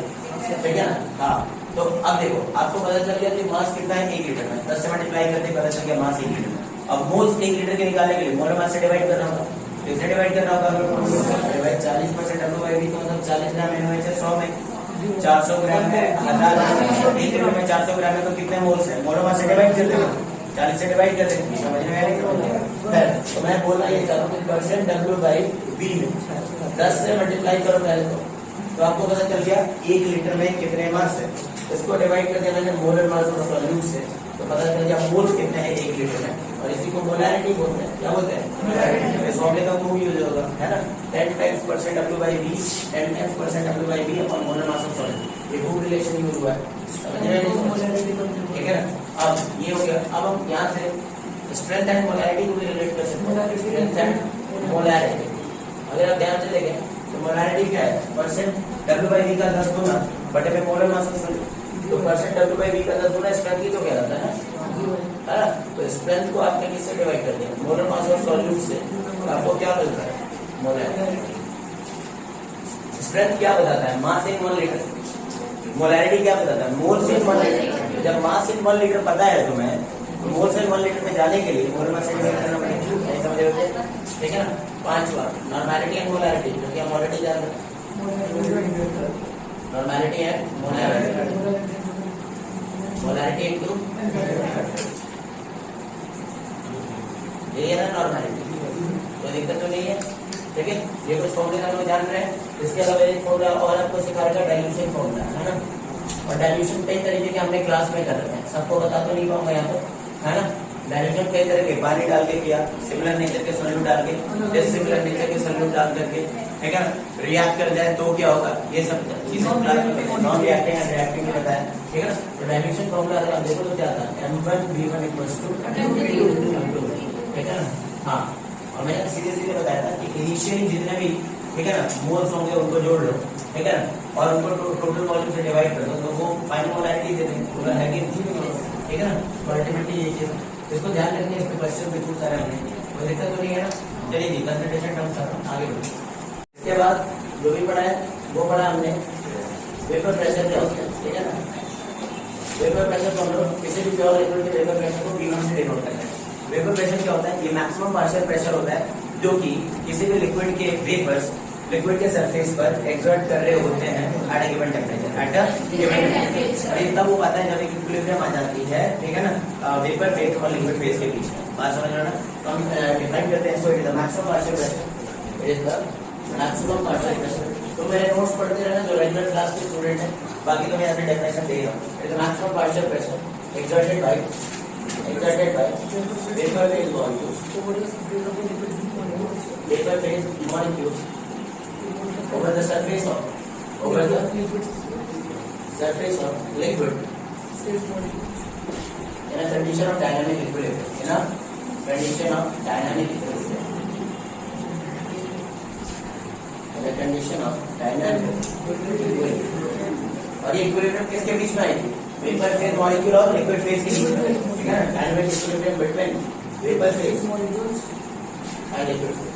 ठीक है ना। हाँ तो अब देखो आपको पता चल गया कि मास कितना है 1 लीटर में, 10 से मल्टीप्लाई करते पता चल गया मास 1 लीटर में। अब मोल्स 1 लीटर के निकालने के लिए मोलर मास से डिवाइड करना होगा, तो इसे डिवाइड करना होगा। 40% W/V तो मतलब 40 ग्राम NaOH है 100 में, 400 ग्राम है 1000 1 लीटर में 400 ग्राम है, तो कितने मोल्स है, मोलर मास से डिवाइड कर देंगे, 40 से डिवाइड कर देंगे, समझ में आया नहीं। तो मैं बोलना ये चाहता हूँ कि परसेंट W/V में 10 से मल्टीप्लाई करो पहले तो आपको पता चल गया 1 लीटर में कितने मास है, इसको डिवाइड कर देना है मोलर मास ऑफ सॉल्यूट से, तो पता चल गया मोल्स कितने हैं 1 लीटर में, और इसी को मोलैरिटी बोलते हैं। क्या बोलते हैं? मोलैरिटी। इस फॉर्मूले का मूव यूज होगा, है ना, 10 times % W/V 10 times % W/V upon molar mass of solute. ये मूव रिलेशन यूज हुआ है, समझ रहे हैं? ठीक है ना। अब ये हो गया। अब हम यहाँ से स्ट्रेंथ एंड मोलैरिटी को भी रिलेट कर सकते हैं। स्ट्रेंथ एंड मोलैरिटी अगर आप ध्यान से देखें तो मोलैरिटी क्या है? परसेंट W/V का 10 गुना बटे में मोलर मास ऑफ सॉल्यूट। तो परसेंट W/V का 10 गुना स्ट्रेंथ ही तो क्या रहता है ना। तो स्ट्रेंथ को आपने किससे डिवाइड कर दिया? मोलर मास ऑफ सॉल्यूट से। तो आपको क्या मिल रहा है? मोलैरिटी। स्ट्रेंथ क्या बताता है? मास इन 1 लीटर। मोलैरिटी क्या बताता है? मोल्स इन 1 लीटर। जब मास इन 1 लीटर पता है तुम्हें, तो मोल्स इन 1 लीटर में जाने के लिए मोलर मास डिवाइड करना पड़ेगा। समझ रहे हो? ठीक है ना। 5 बार नॉर्मैलिटी एंड मोलैरिटी, जो कि हम ऑलरेडी जान रहे हैं। Normality and molarity, molarity into ये है ना नॉर्मैलिटी, कोई दिक्कत तो नहीं है। ठीक है, ये कुछ फॉर्मूला हम जान रहे हैं। इसके अलावा एक फॉर्मूला और आपको सिखाएगा, डाइल्यूशन फॉर्मूला, है ना। और डाइल्यूशन कई तरीके के हमने क्लास में कर रखे हैं, सबको बता तो नहीं पाऊंगा यहाँ पर, है ना। डाइल्यूशन कई तरह के, पानी डाल के किया, सिमिलर नेचर के सॉल्यूट डाल के, डिसिमिलर नेचर के सॉल्यूट डाल करके, ठीक है ना। रिएक्ट कर जाए तो क्या होगा, ये सब चीजें क्लास में नॉन रिएक्टिंग एंड रिएक्टिंग में बताया, ठीक है ना। तो डाइल्यूशन फॉर्मूला अगर आप देखो तो क्या आता है? M1V1 = M2, ठीक है ना। हाँ, और मैंने सीधे सीधे बताया था कि इनिशियली जितने भी, ठीक है ना, मोल्स होंगे उनको जोड़ लो, ठीक है ना, और उनको टोटल वॉल्यूम से डिवाइड कर दो, तो वो फाइनल मोलैरिटी दे देंगे, पूरा है कि ठीक है ना। तो अल्टीमेटली ये चीज, इसको ध्यान रखने, इस पे क्वेश्चन बिल्कुल सारे हमने, कोई दिक्कत तो नहीं है ना। चलिए जी, कंसंट्रेशन टर्म्स आगे बढ़ो। इसके बाद जो भी पढ़ा है वो पढ़ा हमने, वेपर प्रेशर क्या होता है, ठीक है ना। वेपर प्रेशर को हम लोग किसी भी प्योर लिक्विड के वेपर प्रेशर को P1 से डिनोट करते हैं। वेपर प्रेशर क्या होता है? ये मैक्सिमम पार्शियल प्रेशर होता है जो कि किसी भी लिक्विड के वेपर्स लिक्विड के सरफेस पर एक्सर्ट कर रहे होते हैं at a given temperature, at a given temperature. और ये तब वो आता है जब एक इक्विलिब्रियम आ जाती है, ठीक है ना, वेपर फेज और लिक्विड फेज के बीच में। बात समझ रहे हो ना। तो हम डिफाइन करते हैं, so it is the maximum partial pressure, it is the maximum partial pressure. तो मेरे नोट्स पढ़ते रहना जो रेगुलर क्लास के स्टूडेंट हैं, बाकी तो मैं अपने डेफिनेशन दे रहा हूँ। It is the maximum partial pressure exerted by vapor phase molecules, vapor phase molecules over the surface of liquid in a condition of dynamic equilibrium, in a condition of dynamic equilibrium, in a condition of dynamic equilibrium। और ये equilibrium किसके बीच में आएगी? Vapour phase molecule और liquid phase के बीच में, ठीक है ना। Dynamic equilibrium between vapour phase and liquid phase.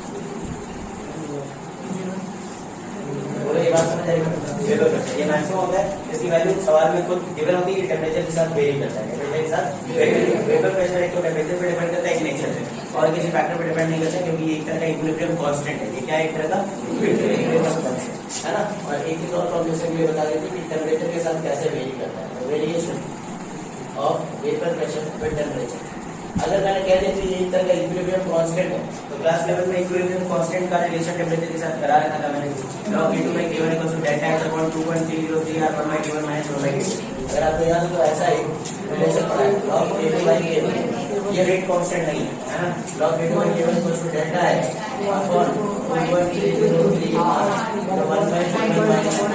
बोलो, ये बात समझ आएगी? वेपर प्रेशर ये मैक्सिमम होता है, इसकी वैल्यू सवाल में खुद गिवन होती है, टेम्परेचर के साथ वेरी करता है, टेम्परेचर के साथ वेरी। वेपर प्रेशर एक तो टेम्परेचर पे डिपेंड करता है, एक नेचर पे, और किसी फैक्टर पे डिपेंड नहीं करता, क्योंकि ये एक तरह का इक्विलिब्रियम कांस्टेंट है। ये क्या है? एक तरह का इक्विलिब्रियम कांस्टेंट है ना। और एक चीज और प्रॉब्लम ये बता देती है कि टेम्परेचर के साथ कैसे वेरी करता है, variation of vapour pressure with temperature. अगर मैंने कह दिया कि ये एक तरह का इक्विलिब्रियम कांस्टेंट है, तो क्लास लेवल में इक्विलिब्रियम कांस्टेंट का रिलेशन टेम्परेचर के साथ करा रखा था मैंने। log E2 by K1 = delta H upon 2.303 R 1 by K1 minus 1 by K2। अगर आपको याद हो तो ऐसा ही रिलेशन पड़ा है, log E2 by K1, ये रेट कांस्टेंट नहीं है ना। log E2 by K1 = delta H upon 2.303 R 1 by K1 minus 1 by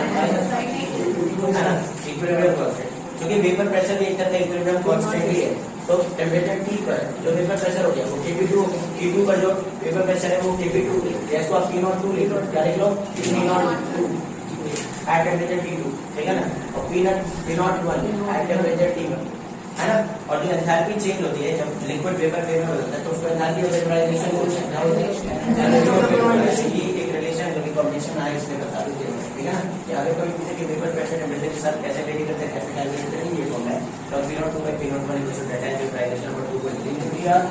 K2, है ना, इक्विलिब्रियम कांस्टेंट। क्योंकि वेपर प्रेशर भी एक तरह का इक्विलिब्रियम कांस्टेंट ही है, तो टेम्परेचर T पर जो वेपर प्रेशर हो गया वो Kp2, T2 पर जो वेपर प्रेशर है वो Kp2, इसको आप P02 लिख लो, क्या लिख लो? P02 एट टेम्परेचर T2, ठीक है ना। और P01 एट टेम्परेचर T1, है ना। और जो एंथैल्पी चेंज होती है जब लिक्विड वेपर फेज में बदलता है, तो उसको एंथैल्पी ऑफ वेपराइजेशन बोलते हैं। क्या बोलते हैं? ये एक रिलेशन जो कि कॉम्बिनेशन है इसमें बता दीजिए, ठीक है ना। कि अगर कोई पूछे कि वेपर प्रेशर टेम्परेचर के साथ कैसे वेरी करते हैं, कैसे कैलकुलेट करते हैं, ये फॉर्मूला है। तो P02 by P01 = delta H vaporisation पर 2.3 R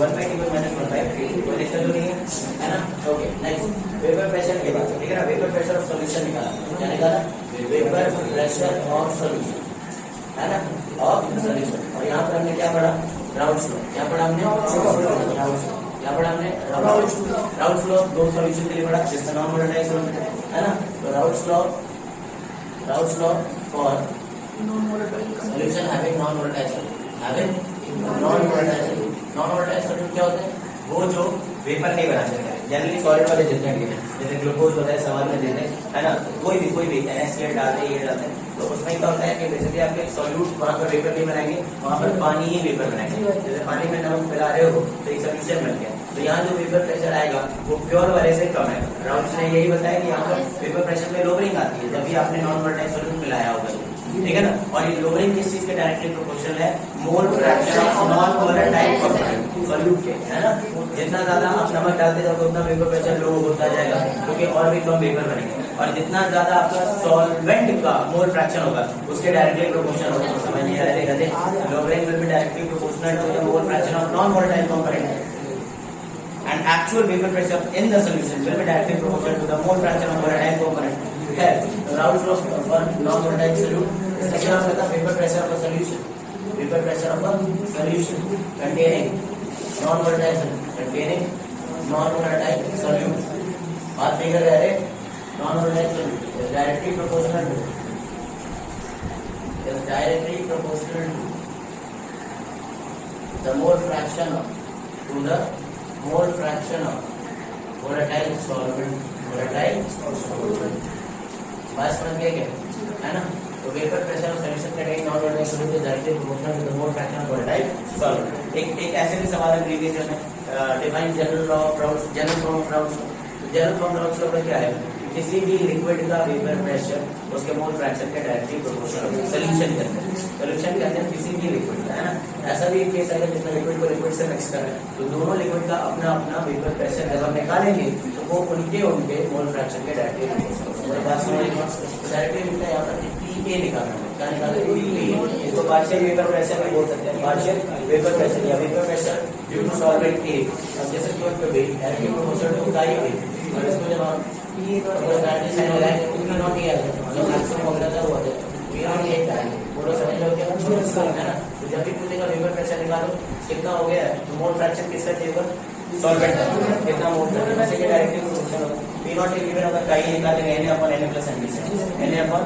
1 by T1 minus 1 by K2। कोई दिक्कत तो नहीं है ना। ओके, नेक्स्ट वेपर प्रेशर के बाद, ठीक है ना। वेपर प्रेशर ऑफ सॉल्यूशन निकाला, क्या निकाला? वेपर प्रेशर ऑफ सॉल्यूशन, है ना, ऑफ सॉल्यूशन। और यहाँ पर हमने क्या पढ़ा? Raoul's law. क्या पढ़ा हमने? Raoul's law. क्या पढ़ा हमने? Raoult's law. दो सॉल्यूशन के लिए पढ़ा, जिसका नाम है ना। तो Raoul's law for solution having non volatile solute, having non volatile solute. Non volatile solute क्या होते हैं? वो जो वेपर नहीं बना सकते। जनरली सॉलिड वाले जितने भी हैं, जैसे ग्लूकोज होता है सवाल में देते हैं, है ना, कोई भी NaCl डालते हैं, ये डालते हैं, तो उसमें क्या होता है कि बेसिकली आपके सॉल्यूट वहाँ पर वेपर नहीं बनाएंगे, वहाँ पर पानी ही वेपर बनाएंगे। जैसे पानी में नमक मिला रहे हो तो एक सोल्यूशन बन गया, तो यहाँ जो वेपर प्रेशर आएगा वो प्योर वाले से कम है। राउंड ने यही बताया कि यहाँ पर वेपर प्रेशर में लोवरिंग आती है जब भी आपने नॉन वोलेटाइल सॉल्यूट मिलाया होगा, ठीक है ना। और ये लोवरिंग किस चीज के डायरेक्टली प्रोपोर्शनल है? मोल fraction of non volatile solute के, है ना। जितना ज्यादा आप नमक डालते जाओगे उतना वेपर प्रेशर लो होता जाएगा, क्योंकि और भी कम वेपर बनेंगे, और जितना ज्यादा आपका सॉल्वेंट का मोल फ्रैक्शन होगा उसके डायरेक्टली प्रोपोर्शनल होगा। तो समझ नहीं आ रहा, lowering will be directly proportional to the mole fraction of non volatile component and actual vapor pressure in the solution will be directly proportional to the mole fraction of volatile component. है Raoult's law for non-volatile solute. Second नाम कहता है vapor pressure of a solution. Vapor pressure of a solution containing non-volatile solute. Containing non-volatile solute. बात नहीं कर रहे हैं non-volatile solute is directly proportional to the mole fraction of mole fraction of volatile solvent, बस समझ गए क्या, है ना। तो vapour pressure of solution containing non volatile solute is directly proportional to the mole fraction of volatile solvent. एक ऐसे भी सवाल है प्रीवियस ईयर में, define general law of Raoult's, general form of Raoult's. General form Raoult's law क्या है? किसी भी लिक्विड का वेपर प्रेशर उसके मोल फ्रैक्शन के डायरेक्टली प्रोपोर्शनल है। सॉल्यूशन के अंदर, सॉल्यूशन के अंदर किसी भी लिक्विड का, है ना। ऐसा भी एक केस है जिसमें लिक्विड को लिक्विड से मिक्स करें तो दोनों लिक्विड का अपना अपना वेपर प्रेशर जब हम निकालेंगे तो वो उनके मोल फ्रैक्शन के डायरेक्टली प्रोपोर्शनल। बात समझिए, डायरेक्टली लिखता है यहाँ पर PA निकालना है, क्या निकालना है? PA। इसको पार्शियल वेपर प्रेशर भी बोल सकते हैं, पार्शियल वेपर प्रेशर या vapour pressure due to solvent A। अब जैसे क्यों पे directly proportional to chi A, और इसको जब हम ये तो डायरेक्टली साइन हो रहा है क्योंकि नॉट ये है मतलब मैक्सिमम हो गया था वो है वी आर ये है बोलो समझ लो क्या है ना। तो जब भी पूछेगा वेपर प्रेशर निकालो कितना हो गया है, तो मोल फ्रैक्शन किसका चाहिए? सॉल्वेंट का कितना मोल फ्रैक्शन वैसे के डायरेक्टली प्रोपोर्शनल होगा। पी नॉट एक गिवन अगर काई निकालेंगे Na upon Na plus NB से Na अपॉन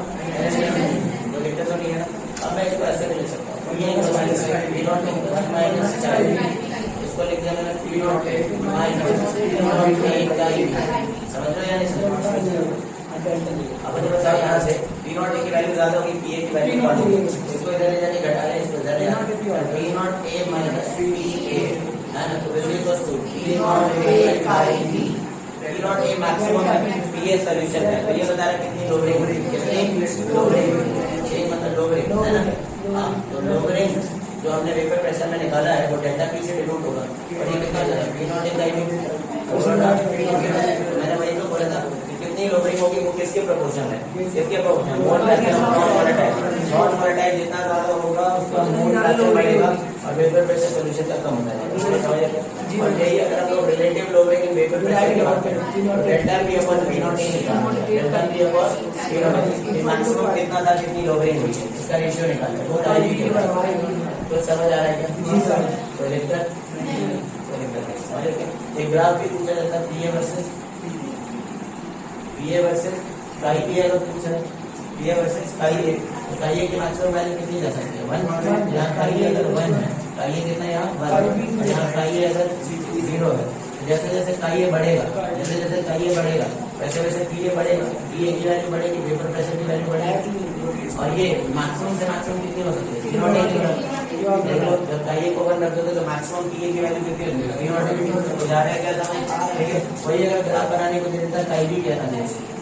तो लिखते तो नहीं है ना। अब मैं इसको ऐसे भी लिख सकता हूँ, ये पी नॉट माइनस 4 इसको लिख दिया मैंने P not minus P not काई, समझ लो या नहीं? अब मुझे बताओ यहाँ से पी नॉट ए की वैल्यू ज्यादा होगी, पी ए की वैल्यू कम होगी, इसको इधर ले जाके घटा लें, इसको इधर ले जाए P naught A minus P A, है ना। तो value equals to P naught A chi B. P naught A maximum है, पी ए सॉल्यूशन है, तो ये बता रहा है कितनी लोवरिंग, कितनी लोवरिंग, ये मतलब लोवरिंग, है ना। हाँ, तो लोवरिंग जो हमने वेपर प्रेशर में निकाला है वो डेल्टा पी से डिनोट होगा, और ये कितना है? P naught A chi B. मैंने वही तो बोला था कितनी लोवरिंग होगी वो किसके प्रोपोर्शनल है? किसके proportional? Non volatile. Non volatile जितना ज्यादा होगा उसका मोल फ्रैक्शन बढ़ेगा और वेपर प्रेशर सॉल्यूशन तक कम होता है। और यही अगर हम लोग relative lowering in vapour pressure की बात करें, delta P upon P naught ए निकालना है, delta P upon P not maximum कितना था, कितनी लोवरिंग हुई है, इसका रेशियो निकालना है, वो डायरेक्टली तो समझ आ रहा है क्या? तो लिखकर एक ग्राफ भी पूछा जाता है पीए वर्सेस काई ए, अगर पूछा है पीए वर्सेस काई ए, तो काई ए की मैक्सिमम वैल्यू कितनी जा सकती है? 1। यहाँ काई ए अगर 1 है, काई ए कितना यहाँ 1, यहाँ काई ए अगर 0 है, जैसे जैसे काई ए बढ़ेगा, जैसे जैसे काई ए बढ़ेगा वैसे वैसे पी ए बढ़ेगा, पी ए की वैल्यू बढ़ेगी, वेपर प्रेशर की वैल्यू बढ़ेगी, और ये मैक्सिमम से मैक्सिमम कितनी हो सकती है? जब काई ए को 1 रख दोगे तो मैक्सिमम पी ए की वैल्यू कितनी होगी? तो जा रहा है क्या समझ? ठीक है, वही अगर ग्राफ बनाने को दे देता काई बी क्या था,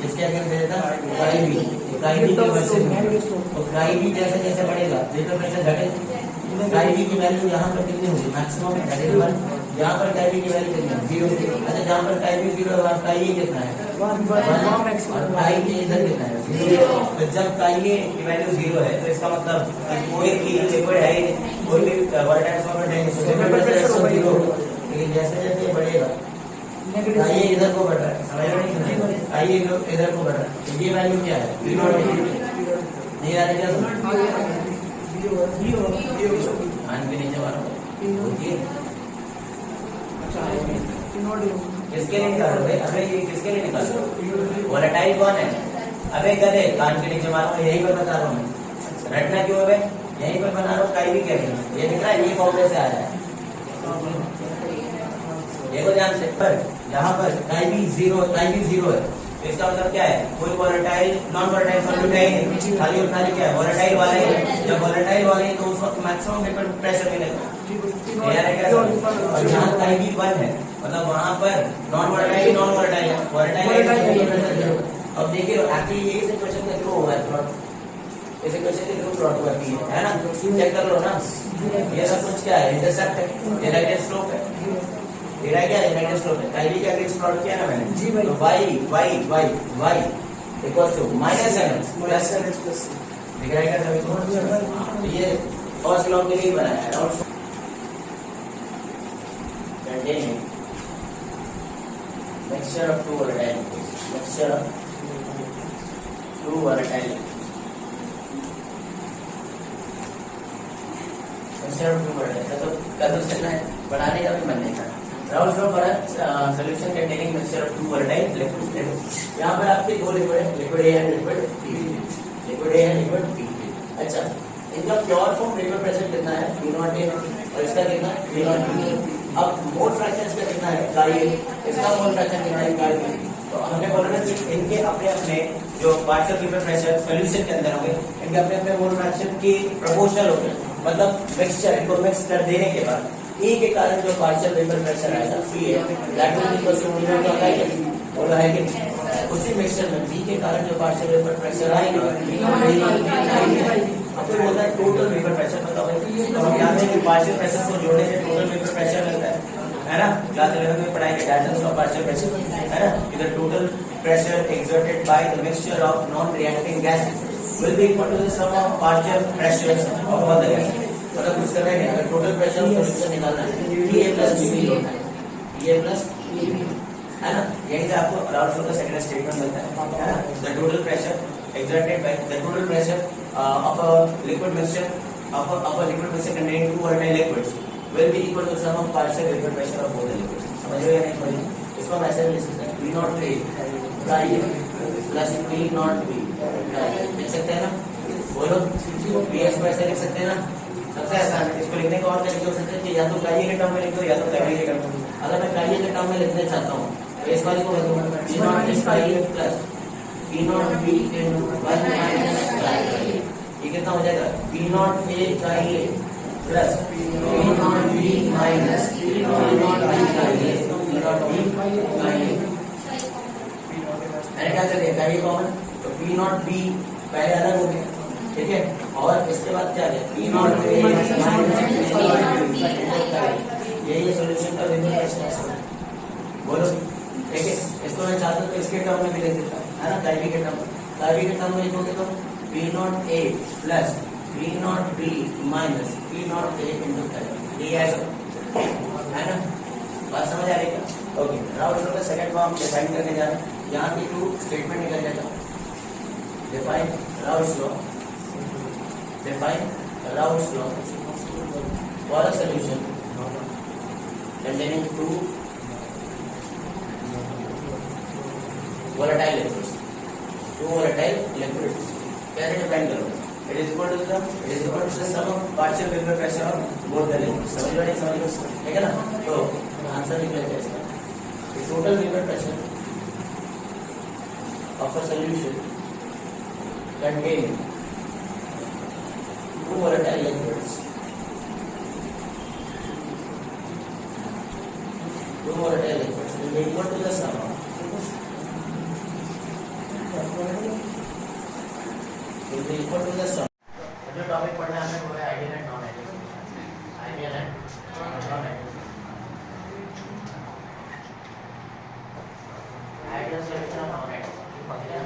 इसके आगे दे देता काई बी, काई बी की वैसे तो काई बी जैसे जैसे बढ़ेगा वेपर प्रेशर घटेगा, काई बी की वैल्यू यहाँ पर कितनी होगी? मैक्सिमम है 1, यहाँ पर काई बी की वैल्यू कितनी है? 0। अच्छा, जहाँ पर काई बी 0 है काई ए कितना है? 1, और काई ए इधर कितना है? 0। तो जब काई ए की वैल्यू 0 है तो इसका मतलब कोई भी लिक्विड है, कोई भी वोलेटाइल सॉल्वेंट है, वेपर प्रेशर 0 होगा। लेकिन जैसे जैसे ये बढ़ेगा काई ए इधर को बढ़ रहा है, समझ रहे हैं? काई ए इधर को बढ़ रहा है, तो ये वैल्यू क्या है? पी नॉट नहीं आ रही क्या? मान के नीचे मारो किसके लिए निकाल रहे? अबे ये किसके लिए निकाल रहे? वोलेटाइल कौन है? अबे गधे, कान के नीचे मारो, यही पर बता रहा हूँ मैं। रटना क्यों है? यहीं पर बना रहा हूँ काई भी क्या है, ये दिख रहा है, ये फॉर्मूले से आ रहा है। देखो ध्यान से, पर यहाँ पर काई भी जीरो है, तो इसका मतलब क्या है? कोई वोलेटाइल नॉन वोलेटाइल सॉल्यूट है ही नहीं, खाली और खाली क्या है? वोलेटाइल वाला है। जब वोलेटाइल वाले हैं तो उस वक्त मैक्सिमम वेपर प्रेशर मिलेगा। क्लियर है क्या? और यहाँ काई भी 1 है, मतलब वहां पर नॉन वोलेटाइल है, वोलेटाइल। अब देखिए एक्चुअली यही से क्वेश्चन का थ्रू हुआ है, प्लॉट ऐसे क्वेश्चन के थ्रू प्लॉट हुआ है ना, चेक कर लो ना। ये सब कुछ क्या है? इंटरसेप्ट है, ये राइट स्लोप है, ये राइट क्या है? राइट स्लोप है। काई का ग्रेड प्लॉट किया ना मैंने जी भाई, तो y equals to -mx plus दिख रहा है क्या सभी को? तो ये फर्स्ट लॉ के लिए बनाया है। और continue mixture of 2 volatile liquids, mixture of 2 volatile liquids, mixture of 2 volatile। तो कदम चलना है, बनाने का भी मन नहीं था। Raoult's law for solution containing mixture of 2 volatile liquids। यहाँ पर आपके 2 लिक्विड है, liquid A and liquid B, liquid A and liquid B. अच्छा, इनका प्योर फॉर्म वेपर प्रेशर कितना है? P0A, और इसका कितना है? P0B। अब मोल फ्रैक्शन इसका कितना है? काई, इसका मोल फ्रैक्शन कितना है? काई। तो हमने बोला ना कि इनके अपने अपने जो पार्शियल वेपर प्रेशर सॉल्यूशन के अंदर होंगे, इनके अपने अपने मोल फ्रैक्शन की प्रोपोर्शनल होंगे, मतलब मिक्सचर इनको मिक्स कर देने के बाद E के कारण जो पार्शियल वेपर प्रेशर आएगा P है, दैट विल इक्वल टू मोल का काई है, बोला है कि उसी मिक्सचर में B के कारण जो पार्शियल वेपर प्रेशर आएगा आपको बोलता है टोटल वेपर प्रेशर। बताओ तो हम जानते हैं कि पार्शियल प्रेशर को जोड़ने से टोटल वेपर प्रेशर मिलता है ना। क्लास 11 में पढ़ाएंगे डायरेक्शंस ऑफ पार्शियल प्रेशर, है ना। The total pressure exerted by the mixture of non-reacting gases will be equal to the sum of partial pressures of all the gases। मतलब कुछ करना है, अगर टोटल प्रेशर ऑफ सॉल्यूशन निकालना है PA plus PB होता है, PA प्लस PB, है ना। यही से आपको राउल्स लॉ का सेकंड स्टेटमेंट मिलता है ना। The total pressure exerted by the total pressure of a liquid mixture of a liquid mixture containing 2 volatile liquids will be equal to the sum of partial vapor pressure of both the liquids। समझ रहे हो या नहीं समझ रहे? इसको हम ऐसे लिख सकते हैं P0A प्लस P0B, लिख सकते हैं ना। बोलो PS को ऐसे लिख सकते हैं ना, सबसे आसान है। इसको लिखने का और तरीके हो सकते हैं कि या तो काई के टर्म में लिख दो या तो काई के टर्म में। अगर मैं काई के टर्म में लिखना चाहता हूँ तो इस वाली को लिखूंगा P0 काई प्लस P0B into 1 minus काई। ये कितना हो जाएगा? P0A काई प्लस P0B माइनस P0B काई, P0B काई। मैंने क्या कर दिया? काई कॉमन, तो P0B पहले अलग हो गया, ठीक है। और इसके बाद क्या है? P0A minus P0B। ये सॉल्यूशन का वेपर प्रेशर है। बोलो, ठीक है। इसको मैं चाहता हूँ तो इसके टर्म में भी लिख देता है ना, काई के टर्म में लिखोगे तो P0A plus P0B minus P0A into काई, ये है ना। बात समझ आ रही है? ओके, राउल्स लॉ का सेकंड फॉर्म डिफाइन करने जा रहे हैं। यहाँ की 2 स्टेटमेंट निकल जाएगा। Define Raoult's law, define Raoul's law for a solution containing 2 volatile liquids, 2 volatile liquids कैसे डिफाइन करोगे? It is equal to the sum of partial vapor pressure of both the liquids। समझ लो नहीं समझ लो, ठीक है ना। तो आंसर निकल जाएगा इसका। Total vapour pressure of a solution containing 2 volatile liquids, 2 volatile liquids will be equal to the sum of जो टॉपिक पढ़ना है वो है ideal and non ideal, ideal and non ideal. Ideal solution और नॉन आइडियल,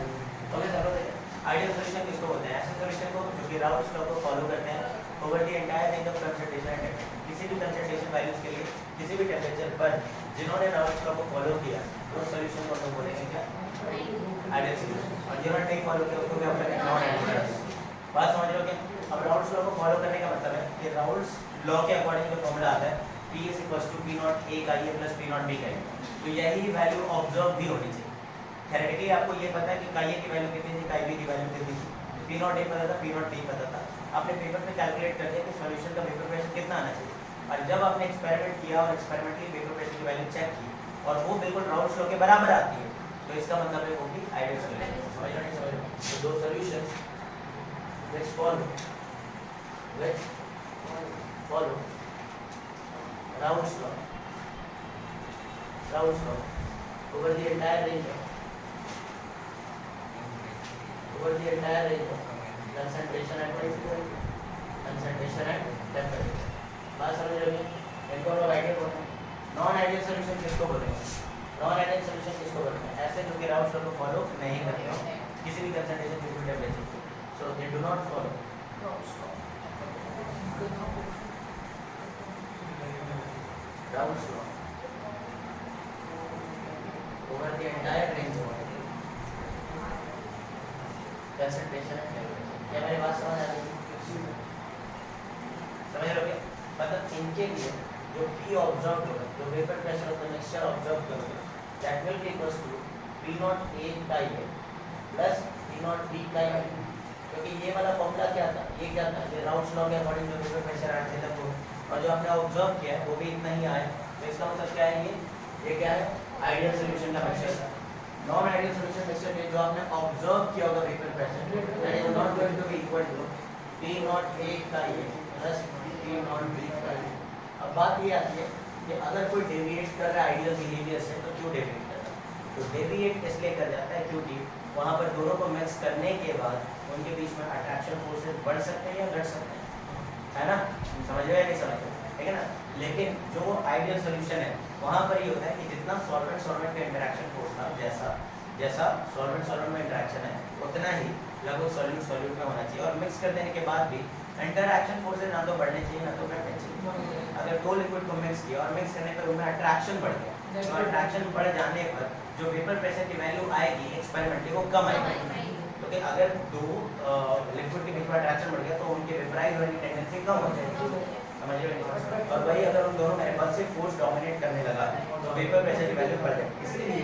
ओके चलो देखिए ideal solution किसको बोलते हैं? ऐसे सॉल्यूशन को जो कि राउल्स लॉ को फॉलो करते हैं over the entire range of concentration and किसी भी कंसंट्रेशन वैल्यूज के लिए किसी भी टेंपरेचर पर जिन्होंने राउल्स लॉ को फॉलो किया वो सॉल्यूशन को हम बोलेंगे क्या? Ideal solution. और जिन्होंने नहीं फॉलो किया उसको भी हम बोलेंगे नॉन आइडियल। बात समझ रहे हो क्या? अब राउल्स लॉ को फॉलो करने का मतलब है कि राउल्स लॉ के अकॉर्डिंग जो फॉर्मूला आता है P is equals to P0A का ये प्लस P0B का, तो यही वैल्यू ऑब्जर्व भी होनी चाहिए। थ्योरेटिकली आपको ये पता है कि काई की वैल्यू कितनी थी, काई बी की वैल्यू कितनी थी। पी नॉट ए पता था, पी नॉट बी पता था, आपने पेपर पे कैलकुलेट कर दिया कि सॉल्यूशन का वेपर प्रेशर कितना आना चाहिए, और जब आपने एक्सपेरिमेंट किया और एक्सपेरिमेंटली वेपर प्रेशर की वैल्यू चेक की और वो बिल्कुल राउल्स लॉ के बराबर आती है, तो इसका मतलब है वो भी आइडियल सॉल्यूशन। समझ रहे हैं? तो दो solutions which follow Raoult's law over the entire range of concentration and temperature. बात समझ रहे हैं? इनको लोग आइडियल बोलते हैं। नॉन आइडियल सॉल्यूशन किसको बोलेंगे? नॉन आइडियल सॉल्यूशन किसको बोलते हैं? ऐसे जो कि राउल्ट्स लॉ को फॉलो नहीं करते हो किसी भी कंसंट्रेशन किसी भी टेम्परेचर पे, so they do not follow Raoult's law over the entire range of concentration and temperature. क्या मेरी बात समझ आ रही है? समझ रहे हो क्या? मतलब इनके लिए जो P ऑब्जर्व होगा, जो vapour pressure of the mixture observe करोगे, that will be equals to P naught A का E plus P naught B का E, क्योंकि ये वाला फॉर्मूला क्या था? ये क्या था? ये राउल्ट्स लॉ के अकॉर्डिंग जो वेपर प्रेशर आया था वो, और जो आपने ऑब्जर्व किया है वो भी इतना ही आया, तो इसका मतलब क्या है? ये क्या है? आइडियल सॉल्यूशन का मिक्सचर। नॉन आइडियल सॉल्यूशन मिक्सचर में जो आपने ऑब्जर्व किया होगा vapour pressure, that is not going to be equal to P naught A का E plus P naught B का E। अब बात ये आती है कि अगर कोई डेविएट कर रहा है आइडियल बिहेवियर से, तो क्यों डेविएट कर रहा है? तो डेविएट इसलिए कर जाता है क्योंकि वहाँ पर दोनों को मिक्स करने के बाद उनके बीच में अट्रैक्शन फोर्सेस बढ़ सकते हैं या घट सकते हैं, है ना? समझ रहे हो या नहीं समझ रहे? ठीक है ना? लेकिन जो आइडियल सॉल्यूशन है वहाँ पर ये होता है कि जितना सॉल्वेंट सॉल्वेंट का इंटरेक्शन फोर्स था, जैसा सॉल्वेंट सॉल्वेंट में इंटरेक्शन है उतना ही लगभग सॉल्यूट सॉल्यूट में होना चाहिए, और मिक्स कर देने के बाद भी इंटरैक्शन फोर्सेस ना तो बढ़ने चाहिए ना तो घटने चाहिए। अगर दो लिक्विड को मिक्स किया और मिक्स करने पर उनमें अट्रैक्शन बढ़ गया, तो अट्रैक्शन बढ़ जाने पर जो वेपर प्रेशर की वैल्यू आएगी एक्सपेरिमेंटली वो कम आएगी, क्योंकि अगर दो लिक्विड के बीच में अट्रैक्शन बढ़ गया तो उनके वेपराइज होने की टेंडेंसी कम हो जाएगी। समझ रहे हो? और वही अगर उन दोनों में रिपल्सिव फोर्स डोमिनेट करने लगा तो वेपर प्रेशर की वैल्यू बढ़ जाएगी। इसलिए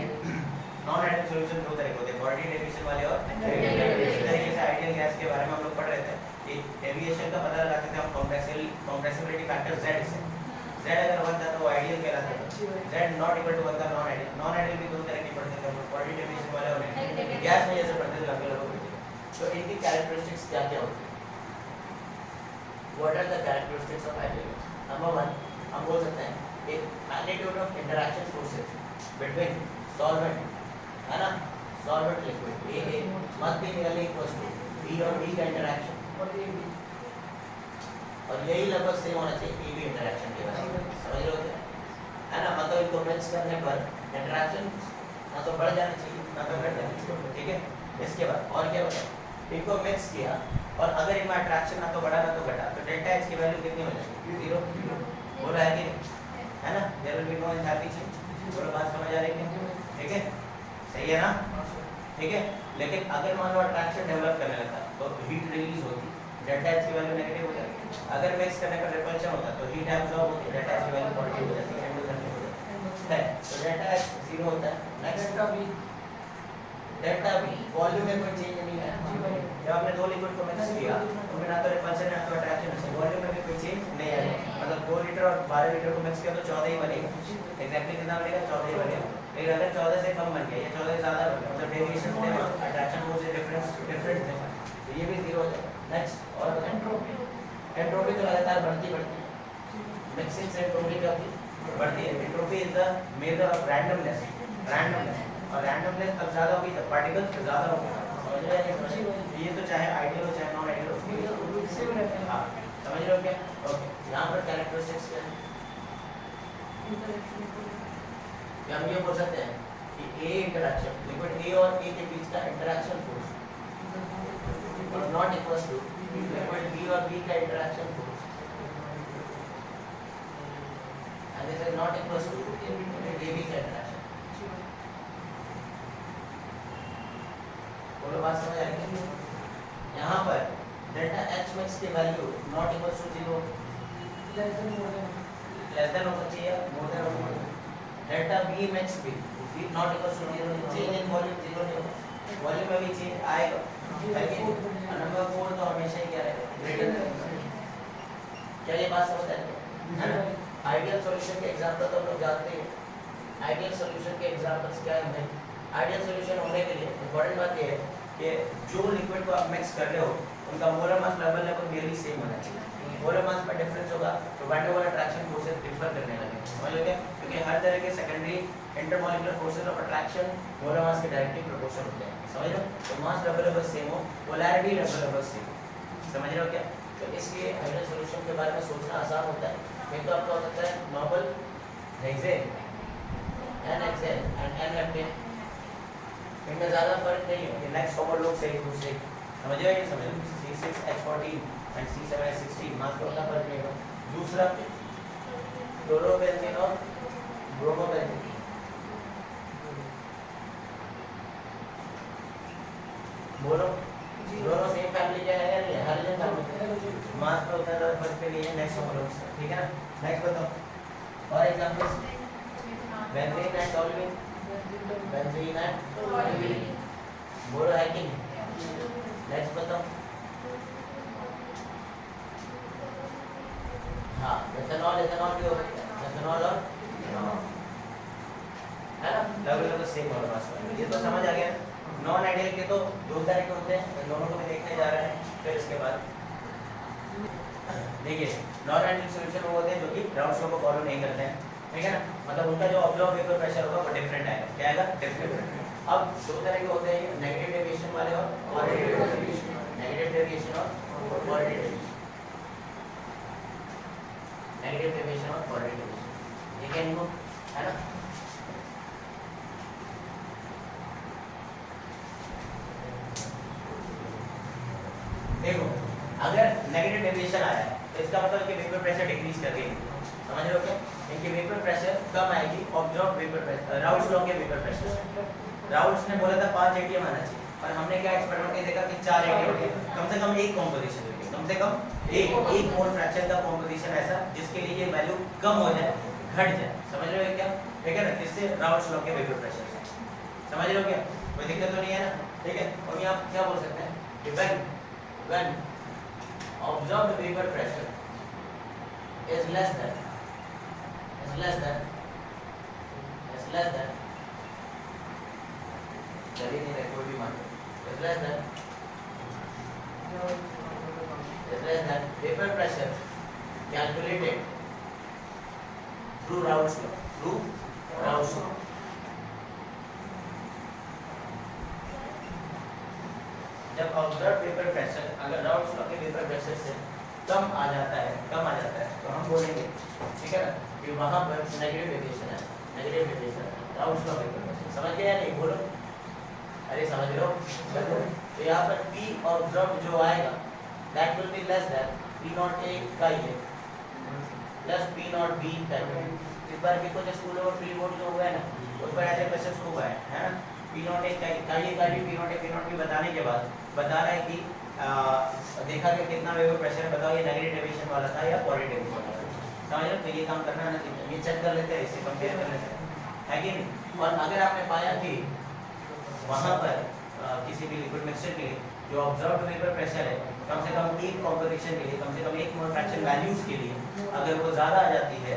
नॉन आइडियल सॉल्यूशन दो तरह के होते हैं, बॉडी डेविएशन वाले और इस तरीके से आइडियल गैस के बारे में हम लोग पढ़ रहे थे कि डेविएशन का पता लगाते थे हम कंप्रेसिबिलिटी फैक्टर Z से। Z अगर 1 था तो वो आइडियल कहलाता था, Z नॉट इक्वल टू 1 था नॉन आइडियल। नॉन आइडियल भी दो तरह के पढ़ते थे, बॉडी डेविएशन वाले और गैस में जैसे पढ़ते थे काफी लोग पढ़ते थे। तो इनकी कैरेक्टरिस्टिक्स क्या क्या होती है? What are the characteristics of ideal gas? Number 1, हम बोल सकते हैं एक magnitude of interaction forces between solvent, है ना, solvent liquid AA must be nearly equal to B और B का interaction, और यही लगभग सेम होना चाहिए PB interaction के बराबर। समझ रहे हो क्या? है ना? मतलब इनको मिक्स करने पर इंटरेक्शन ना तो बढ़ जानी चाहिए ना तो घट जानी चाहिए। ठीक है? इसके बाद और क्या बताओ? इनको मिक्स किया और अगर इनमें अट्रैक्शन ना तो बढ़ा ना तो घटा, तो डेल्टा H की वैल्यू कितनी हो जाएगी? 0। बोला है कि नहीं? है ना? There will be no enthalpy change. बोलो बात समझ आ रही है? ठीक है? सही है ना? ठीक है? लेकिन अगर मान लो अट्रैक्शन डेवलप करने लगा तो हीट रिलीज होती, डेल्टा H की वैल्यू नेगेटिव हो जाएगी। अगर मिक्स करने पर रिपल्शन होता तो हीट एब्जॉर्ब होती, डेल्टा H की वैल्यू पॉजिटिव हो जाती है, एंडोथर्मिक हो जाती है। तो डेल्टा H 0 होता है। नेक्स्ट डेल्टा B वॉल्यूम में कोई चेंज नहीं है। जब आपने दो लिक्विड को मिक्स किया उनमें ना तो रिपल्शन ना तो अट्रैक्शन है, वॉल्यूम में भी कोई चेंज नहीं आएगा। मतलब 2 लीटर और 12 लीटर को मिक्स किया तो 14 ही बनेगा। एग्जैक्टली कितना बनेगा? 14 ही बनेगा। लेकिन अगर 14 से कम बन गया या 14 से ज़्यादा बन गया, मतलब डेविएशन थे, अट्रैक्शन फोर्स से डिफरेंट थे, तो ये भी 0 हो जाएगा। नेक्स्ट और एंट्रोपी तो लगातार बढ़ती मिक्सिंग से एंट्रोपी क्या होती है? बढ़ती है। Entropy is the measure of randomness, और रैंडमनेस तब ज़्यादा होगी जब पार्टिकल्स ज़्यादा होंगे। समझ रहे हैं? ये तो चाहे आइडियल हो चाहे नॉन आइडियल हो। हाँ, समझ रहे हो क्या? ओके, यहाँ पर कैरेक्टरिस्टिक्स क्या है? हम ये बोल सकते हैं कि A इंटरैक्शन लिक्विड A और A के बीच का interaction force not equal to liquid B और B का interaction force, and this is not equal to AB का इंटरैक्शन। बोलो बात समझ आ रही है? यहाँ पर डेल्टा H मैक्स की value not equal to 0, less than हो सकती है, मोर देन हो सकती है। डेल्टा B मैक्स भी not equal to 0, change in volume 0 नहीं होगा, वॉल्यूम में भी चेंज आएगा नंबर 4 तो हमेशा ही क्या रहेगा, ग्रेटर देन। क्या ये बात समझ आती है ना? आइडियल सॉल्यूशन के एग्जांपल तो हम लोग जानते हैं। आइडियल सॉल्यूशन के एग्जांपल्स क्या है? आइडियल सॉल्यूशन होने के लिए इंपॉर्टेंट बात ये है कि जो लिक्विड को आप मिक्स कर रहे हो उनका molar mass level nearly same होना चाहिए। मोलर मास में डिफरेंस होगा तो वैन डर वाल अट्रैक्शन फोर्सेस डिफर करने लगेंगे, समझ लो क्या? क्योंकि हर तरह के secondary intermolecular forces of attraction molar mass के डायरेक्टली प्रोपोर्शनल होते हैं, समझ लो? तो मास लेवल सेम हो, पोलैरिटी लेवल सेम, समझ रहे हो क्या? तो इसलिए आइडियल सॉल्यूशन के बारे में सोचना आसान होता है। नहीं तो आपका हो सकता है नॉर्मल हेक्सेन, n-हेक्सेन एंड n-हेप्टेन, इनमें ज़्यादा फर्क नहीं है। ये नेक्स्ट कॉमन लोग सही दूसरे समझ रहे हैं, समझ लो C6H14 एंड C7H16 मास का उतना फर्क नहीं होगा। दूसरा क्लोरोबेंजीन और ब्रोमोबेंजीन, बोलो दोनों सेम फैमिली के है या नहीं है? हाइड्रोजन फैमिली, मास का उतना ज़्यादा फर्क नहीं है नेक्स्ट कॉमन लोग, ठीक है ना? नेक्स्ट बताओ और examples, benzene and toluene, benzene and toluene, बोलो है कि नहीं? नेक्स्ट बताओ। हाँ, एथेनॉल, एथेनॉल भी हो सकता है, एथेनॉल और है ना, लगभग सेम होगा मास में। ये तो समझ आ गया। नॉन आइडियल के तो दो तरह के होते हैं, इन दोनों को भी देखने जा रहे हैं। फिर इसके बाद देखिए नॉन आइडियल सॉल्यूशन वो होते हैं जो कि राउंड लॉ को फॉलो नहीं करते हैं, ठीक है ना? मतलब उनका जो ऑब्जर्व वेपर प्रेशर होगा वो डिफरेंट आएगा। क्या आएगा? डिफरेंट। अब दो तरह के होते हैं, नेगेटिव डेविएशन वाले और पॉजिटिव डेविएशन, नेगेटिव डेविएशन और पॉजिटिव डेविएशन, नेगेटिव डेविएशन और पॉजिटिव डेविएशन, ठीक है इनको, है ना? देखो अगर नेगेटिव डेविएशन आया है तो इसका मतलब कि वेपर प्रेशर डिक्रीज कर देगी, समझ रहे हो क्या? इनकी वेपर प्रेशर कम आएगी observe vapour pressure, Raoult's law के वेपर प्रेशर से। राउल्स ने बोला था 5 एटीएम आना चाहिए, पर हमने क्या एक्सपेरिमेंट में देखा कि 4 एटीएम, कम से कम एक कॉम्पोजिशन होगी, कम से कम एक मोल फ्रैक्शन का कॉम्पोजिशन ऐसा जिसके लिए ये वैल्यू कम हो जाए, घट जाए, समझ रहे हो क्या? ठीक है ना? जिससे राउल्स लॉ के वेपर प्रेशर से, समझ रहे हो क्या? कोई दिक्कत तो नहीं है ना? ठीक है। और यहाँ क्या बोल सकते हैं कि when observed vapor pressure is less than चलिए नहीं रहे कोई भी मान is less than vapor pressure calculated through Raoult's law, जब ऑब्जर्व वेपर प्रेशर अगर राउल्स लॉ के वेपर प्रेशर से कम आ जाता है तो हम बोलेंगे, ठीक है ना, कि वहां पर नेगेटिव डेविएशन है, negative deviation Raoult's law vapour pressure, समझ गए या नहीं? बोलो, अरे समझ लो। तो यहाँ पर P ऑब्जर्व जो आएगा that will be less then P naught A का ये प्लस P नॉट B का। इस बार भी कुछ स्कूलों में प्री बोर्ड जो हुआ है ना उस पर ऐसे क्वेश्चंस हुआ है ना? P नॉट A का ये P नॉट B बताने के बाद बता रहा है कि देखा कि कितना वेपर प्रेशर है, बताओ ये नेगेटिव डेविएशन वाला था या पॉजिटिव डेविएशन वाला था, समझ रहे हो? तो ये काम करना है ना, ये चेक कर लेते हैं, इससे कंपेयर कर लेते हैं, है कि नहीं? और अगर आपने पाया कि वहाँ पर किसी भी लिक्विड मिक्सचर के लिए जो ऑब्जर्व्ड वेपर प्रेशर है कम से कम एक कॉम्पोजिशन के लिए, कम से कम एक मोल फ्रैक्शन वैल्यूज के लिए अगर वो ज़्यादा आ जाती है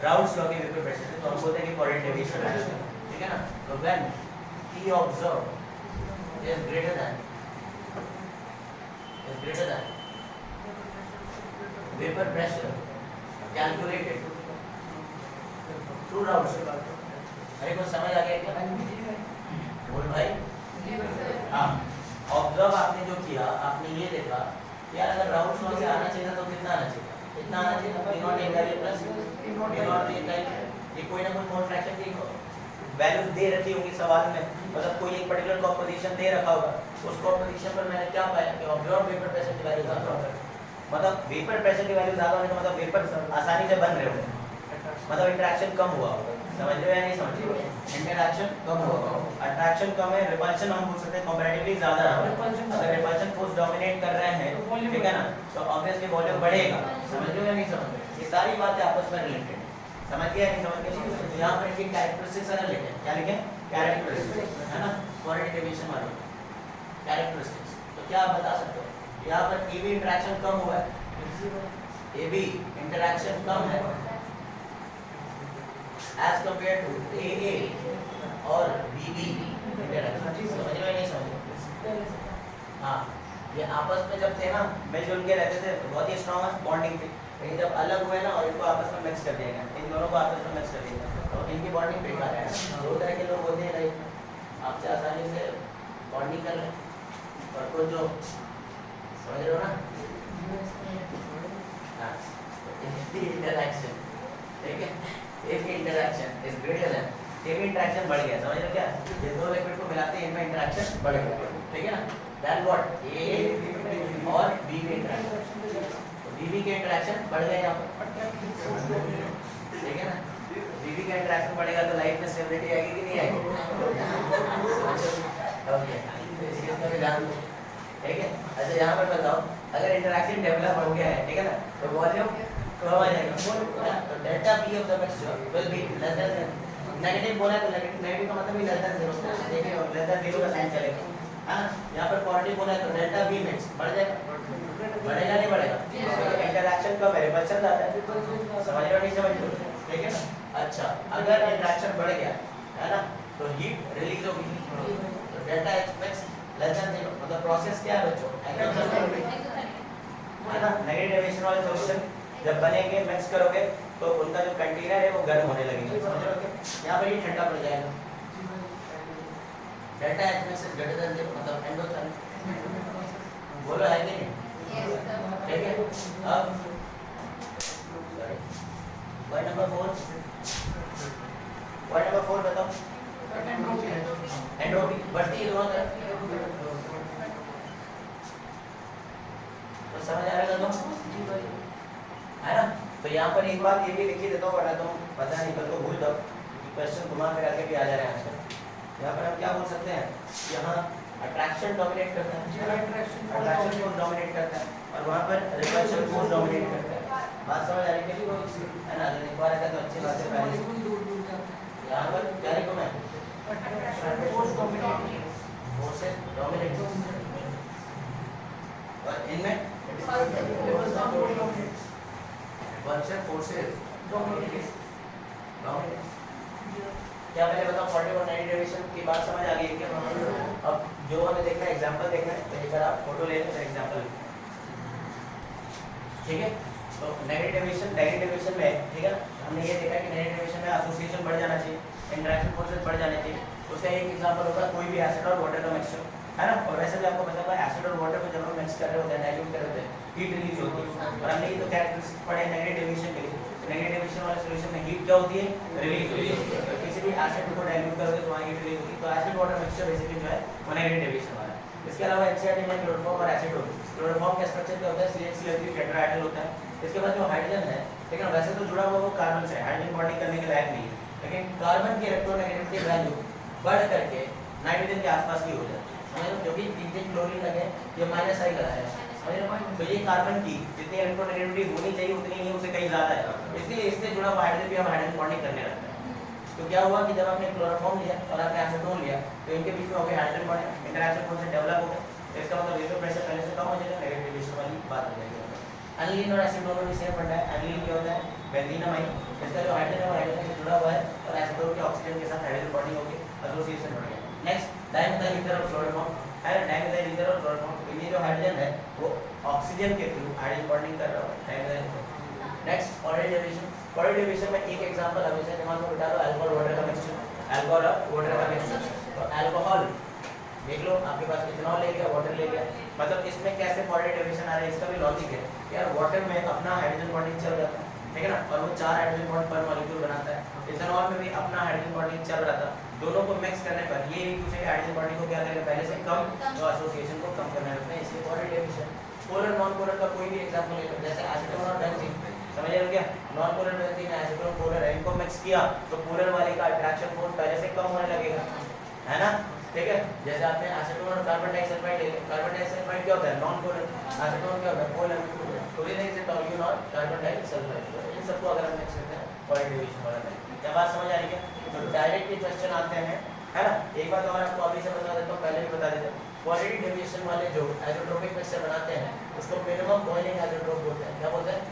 राउल्ट्स लॉ के वेपर प्रेशर से, तो हम बोलते हैं कि पॉजिटिव डेविएशन है, ठीक है ना? तो when P observe is greater than vapor pressure calculated through Raoult's law। अरे कुछ समझ आ गया क्या? बोल भाई। हाँ, ऑब्जर्व आपने जो किया, आपने ये देखा यार अगर राउल्ट्स लॉ से आना चाहिए तो कितना आना चाहिए? कितना आना चाहिए? P नॉट A का ये प्लस P नॉट A का ये कोई ना कोई मोल फ्रैक्शन की वैल्यू दे रखी होगी सवाल में, मतलब कोई एक पर्टिकुलर कॉम्पोजिशन दे रखा होगा, उस कॉम्पोजिशन पर मैंने क्या पाया कि ऑब्जर्व वेपर प्रेशर की वैल्यू ज़्यादा होगा, मतलब वेपर प्रेशर की वैल्यू ज़्यादा होने का मतलब वेपर आसानी से बन रहे होंगे, मतलब इंटरेक्शन कम हुआ होगा, समझ रहे हो या नहीं समझ रहे हो? इंटरेक्शन कम हुआ, अट्रैक्शन कम है, रिपल्शन हम बोल सकते हैं कंपैरेटिवली ज़्यादा है। अगर रिपल्शन फोर्स डोमिनेट कर रहे हैं, ठीक है ना, तो ऑब्वियसली वॉल्यूम बढ़ेगा, समझ रहे हो या नहीं समझ रहे? ये सारी बातें आपस में रिलेटेड, समझ गया नहीं समझ गया? तो यहाँ पर इनकी कैरेक्टरिस्टिक्स अगर लिखें, क्या लिखें? कैरेक्टरिस्टिक्स, है ना? पॉजिटिव डेविएशन वाली कैरेक्टरिस्टिक्स, क्या आप बता सकते हो यहाँ पर ए बी इंटरेक्शन कम हुआ है, ए बी इंटरेक्शन कम है एज कंपेयर टू ए ए और बी बी इंटरेक्शन। समझ में नहीं समझ? हाँ, ये आपस में जब थे ना मिलजुल के रहते थे बहुत ही स्ट्रॉन्ग बॉन्डिंग थी, लेकिन जब अलग हुए ना और इनको आपस में मिक्स कर दिया गया, इन दोनों को आपस में मिक्स कर दिया गया तो इनकी बॉन्डिंग बेकार है। दो तरह के लोग होते हैं लाइफ में, आपसे आसानी से बॉन्डिंग कर लें और कुछ जो समझ रहे हो ना, हाँ, इंटरेक्शन, ठीक है, एक interaction is greater than A B interaction बढ़ गया। समझ रहे क्या? ये दो लिक्विड को मिलाते हैं इनमें इंटरेक्शन बढ़ गया, ठीक है ना। देन व्हाट ए और बी के इंटरेक्शन, तो बी बी के इंटरेक्शन बढ़ गए यहाँ पर, ठीक है ना। बी बी का इंटरेक्शन बढ़ेगा तो लाइफ में स्टेबिलिटी आएगी कि नहीं आएगी? ओके, इसके ऊपर ध्यान दो, ठीक है। अच्छा यहाँ पर बताओ, अगर इंटरेक्शन डेवलप हो गया है, ठीक है ना, तो वॉल्यूम कम आ जाएगा, तो delta B of the mixture will be less than, negative बोला है तो नेगेटिव का मतलब भी लेस देन 0, देखिए लेस देन 0 का साइन चलेगा, हाँ। यहाँ पर पॉजिटिव बोला है तो डेल्टा बी मिक्स बढ़ जाएगा, बढ़ेगा नहीं बढ़ेगा? इंटरेक्शन कम है, रिपल्शन ज्यादा है, समझ रहे हो नहीं समझ रहे हो, ठीक है ना। अच्छा, अगर इंटरेक्शन बढ़ गया है ना तो हीट रिलीज होगी, तो delta H mix less than 0, मतलब प्रोसेस क्या है बच्चों? है ना। नेगेटिव एडिशन वाले सॉल्यूशन जब बनेंगे मिक्स करोगे तो उनका जो कंटेनर है वो गर्म होने लगेगा, समझ रहे हो? यहाँ पर ये ठंडा पड़ जाएगा, delta H mix is greater than 0, मतलब एंडोथर्मिक, बोलो है कि नहीं? ठीक है। अब पॉइंट नंबर 4 बताओ, एंट्रोपी बढ़ती है दोनों तरफ, तो समझ आ रहा है ना। तो यहाँ पर एक बात ये भी लिखी देता हूँ वरना तुम पता नहीं कल को भूल जाओ, क्वेश्चन घुमा फिरा के भी आ जा रहे हैं आजकल। यहाँ पर हम क्या बोल सकते हैं, यहाँ अट्रैक्शन डोमिनेट करता है, अट्रैक्शन फोर्स डोमिनेट करता है, और वहाँ पर रिपल्शन फोर्स डोमिनेट करता है। बात समझ आ रही है ना? एक बार आएगा तो अच्छी बात है। पहले यहाँ पर क्या लिखूँ मैं? फोर्सेस डोमिनेट, और इनमें रिपल्शन फोर्सेस डोमिनेट। क्या पहले बताओ 40 और 90 डेरिवेशन की बात समझ आ गई है क्या? अब जो हमें देखना है एग्जांपल देखना है, तो एक बार आप फोटो ले लें तो एग्जांपल, ठीक है। तो नेगेटिव डेरिवेशन में, ठीक है ना, हमने ये देखा कि नेगेटिव डेरिवेशन में एसोसिएशन बढ़ जाना चाहिए, इंटरेक्शन फोर्सेस बढ़ जाने चाहिए। उसका एक एग्जांपल होगा कोई भी एसिड और वाटर का मिक्सचर, है ना। और वैसे भी आपको पता होगा एसिड और वाटर को जब हम मिक्स कर रहे होते हैं, डाइल्यूट कर रहे होते हैं, हीट रिलीज होती है, और हमने ये तो कैरेक्टरिस्टिक पढ़े नेगेटिव डेरिवेशन के लिए। नेगेटिव डेरिवेशन वाले सॉल्यूशन में हीट क्या होती है? रिलीज होती है। तो किसी भी एसिड को डाइल्यूट करोगे तो वहाँ हीट रिलीज होगी, तो एसिड वाटर मिक्सचर बेसिकली जो है वो नेगेटिव डेरिवेशन वाला है। इसके अलावा एचसीआरटी में क्लोरोफॉर्म और एसीटोन, क्लोरोफॉर्म का स्ट्रक्चर क्या होता है? CH3 टेट्राहेड्रल होता है। इसके बाद जो हाइड्रोजन है, लेकिन वैसे तो जुड़ा हुआ वो कार्बन से, हाइड्रोजन बॉन्डिंग करने के लायक नहीं है, लेकिन कार्बन की इलेक्ट्रोनेगेटिविटी वैल्यू बढ़ करके नाइट्रोजन के आसपास की हो जाती है, समझ लो, क्योंकि 3 क्लोरीन लगे ये माइनस आई कराया है, समझ लो। तो ये कार्बन की जितनी इलेक्ट्रोनेगेटिविटी होनी चाहिए उतनी नहीं, उससे कहीं ज़्यादा है, इसलिए इससे जुड़ा हुआ हाइड्रोजन भी हम हाइड्रोजन बॉन्डिंग करने लगते हैं। तो क्या हुआ कि जब आपने क्लोरोफॉर्म लिया और आपने एसीटोन लिया तो इनके बीच में हो गया hydrogen bonding, interaction force develop हो गया, तो इसका मतलब वेपर प्रेशर पहले से कम हो जाएगा, नेगेटिव डेरिवेशन वाली बात हो जाएगी। एनिलीन और एसीटोन भी सेम बनता है। एनिलीन क्या होता है? बेंजीनमाइन, इसका जो हाइड्रोजन है वो हाइड्रोजन से जुड़ा हुआ है, और एसीटोन के ऑक्सीजन के साथ हाइड्रोजन बॉन्डिंग होगी, एसोसिएशन बढ़ गया। नेक्स्ट डाइमिथाइल ईथर और क्लोरोफॉर्म है, डाइमिथाइल ईथर और क्लोरोफॉर्म, ये जो हाइड्रोजन है वो ऑक्सीजन के थ्रू हाइड्रोजन बॉन्डिंग कर रहा है, dimethyl. Next poly derivation, poly derivation में एक एग्जांपल हमेशा दिमाग में बिठा लो, अल्कोहल वाटर का मिक्सचर, अल्कोहल और वाटर का मिक्सचर। तो अल्कोहल देख लो, आपके पास इथेनॉल ले लिया, वाटर ले लिया, मतलब इसमें कैसे पॉली डेरिवेशन आ रहा है, इसका भी लॉजिक है यार। वाटर में अपना हाइड्रोजन बॉन्डिंग चल जाता है, ठीक है ना, और वो 4 हाइड्रोजन बॉन्ड पर मॉलिक्यूल बनाता है। इथेनॉल में भी अपना हाइड्रोजन बॉन्डिंग चल रहा था, दोनों को मिक्स करने पर ये एक दूसरे के हाइड्रोजन बॉन्डिंग को क्या करेगा? पहले से कम, तो एसोसिएशन को कम करने लगते हैं, इसलिए poly derivation. Polar non polar का कोई भी एग्जांपल ले लो, जैसे एसीटोन और बेंजीन, समझ रहे हो क्या? Non polar benzene acetone polar है, इनको मिक्स किया तो पोलर वाले का अट्रैक्शन फोर्स पहले से कम होने लगेगा, है ना, ठीक है। जैसे आपने एसीटोन और कार्बन डाइसल्फाइड ले लिया, कार्बन डाइसल्फाइड क्या होता है? नॉन पोलर, एसीटोन क्या होता है? पोलर, तो ये नहीं से टॉल्यून और कार्बन डाइसल्फाइड, इन सबको अगर हम मिक्स करते हैं पॉली डेरिवेशन वाला है। क्या बात समझ आ रही है? तो डायरेक्ट ये क्वेश्चन आते हैं, है ना। एक बात और आपको अभी से बता देता हूँ, पहले भी बता देता हूँ, क्वालिटी डेविएशन वाले जो आइसोट्रोपिक मिक्सचर बनाते हैं उसको मिनिमम बॉइलिंग आइसोट्रोप बोलते हैं। क्या बोलते हैं?